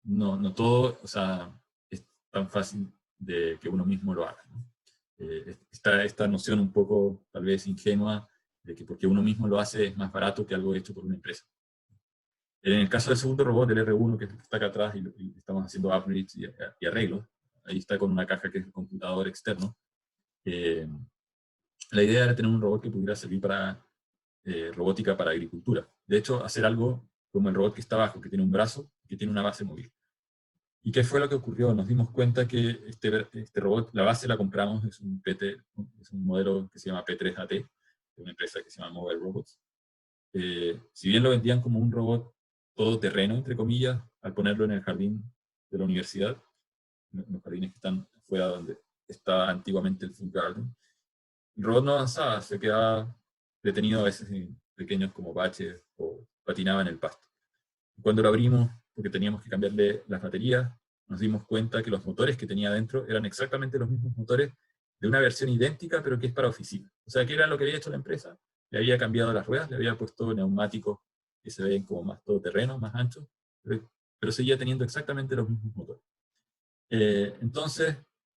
no todo, o sea, es tan fácil de que uno mismo lo haga, ¿no? Está esta noción un poco, tal vez, ingenua, de que porque uno mismo lo hace es más barato que algo hecho por una empresa. En el caso del segundo robot, el R1, que está acá atrás, y estamos haciendo upgrades y arreglos, ahí está con una caja que es el computador externo. La idea era tener un robot que pudiera servir para robótica para agricultura. De hecho, hacer algo como el robot que está abajo, que tiene un brazo, que tiene una base móvil. ¿Y qué fue lo que ocurrió? Nos dimos cuenta que este robot, la base la compramos, es un modelo que se llama P3AT, de una empresa que se llama Mobile Robots. Si bien lo vendían como un robot todoterreno, entre comillas, al ponerlo en el jardín de la universidad, los jardines que están fuera donde estaba antiguamente el Food Garden, el robot no avanzaba, se quedaba detenido a veces en pequeños como baches o patinaba en el pasto. Cuando lo abrimos, porque teníamos que cambiarle las baterías, nos dimos cuenta que los motores que tenía dentro eran exactamente los mismos motores de una versión idéntica, pero que es para oficina. O sea, ¿qué era lo que había hecho la empresa? Le había cambiado las ruedas, le había puesto neumáticos que se ven como más todoterreno, más anchos, pero seguía teniendo exactamente los mismos motores. Entonces,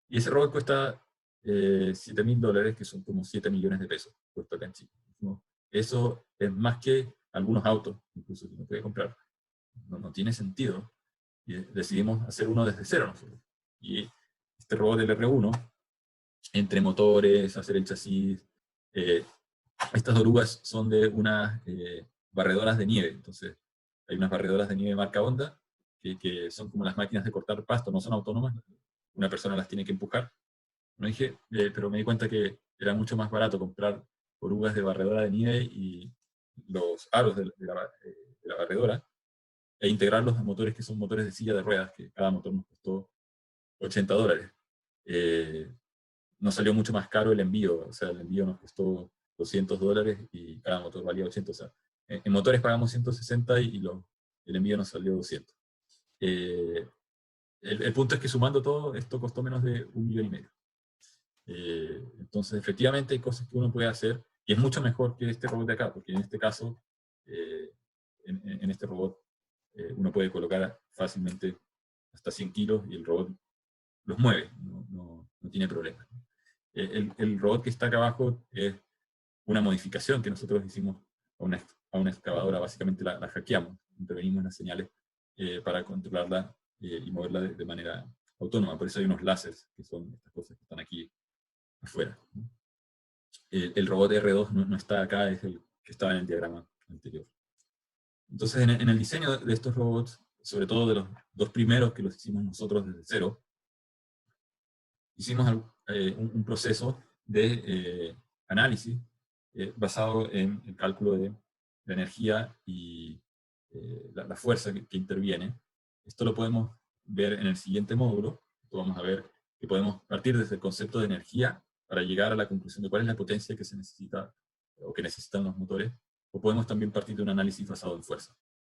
y ese robot cuesta $7.000, que son como 7 millones de pesos, puesto acá en Chile. ¿No? Eso es más que algunos autos, incluso, que uno puede comprar. No tiene sentido. Y decidimos hacer uno desde cero nosotros. Y este robot del R1, entre motores, hacer el chasis, estas orugas son de unas barredoras de nieve. Entonces, hay unas barredoras de nieve marca Honda, que son como las máquinas de cortar pasto, no son autónomas, una persona las tiene que empujar. No dije, pero me di cuenta que era mucho más barato comprar orugas de barredora de nieve y los aros de la barredora, e integrarlos a motores que son motores de silla de ruedas, que cada motor nos costó $80. nos salió mucho más caro el envío, o sea, el envío nos costó $200 y cada motor valía 80, o sea, en motores pagamos 160 y el envío nos salió 200. El punto es que sumando todo, esto costó menos de $1,5 millones. Entonces, efectivamente, hay cosas que uno puede hacer, y es mucho mejor que este robot de acá, porque en este caso, en este robot, uno puede colocar fácilmente hasta 100 kilos y el robot los mueve, no tiene problema. El robot que está acá abajo es una modificación que nosotros hicimos a una excavadora, básicamente la hackeamos, intervenimos en las señales para controlarla y moverla de manera autónoma. Por eso hay unos láseres, que son estas cosas que están aquí afuera. El robot R2 no está acá, es el que estaba en el diagrama anterior. Entonces, en el diseño de estos robots, sobre todo de los dos primeros que los hicimos nosotros desde cero, hicimos un proceso de análisis basado en el cálculo de la energía y la fuerza que interviene. Esto lo podemos ver en el siguiente módulo. Vamos a ver que podemos partir desde el concepto de energía para llegar a la conclusión de cuál es la potencia que se necesita o que necesitan los motores, o podemos también partir de un análisis basado en fuerza.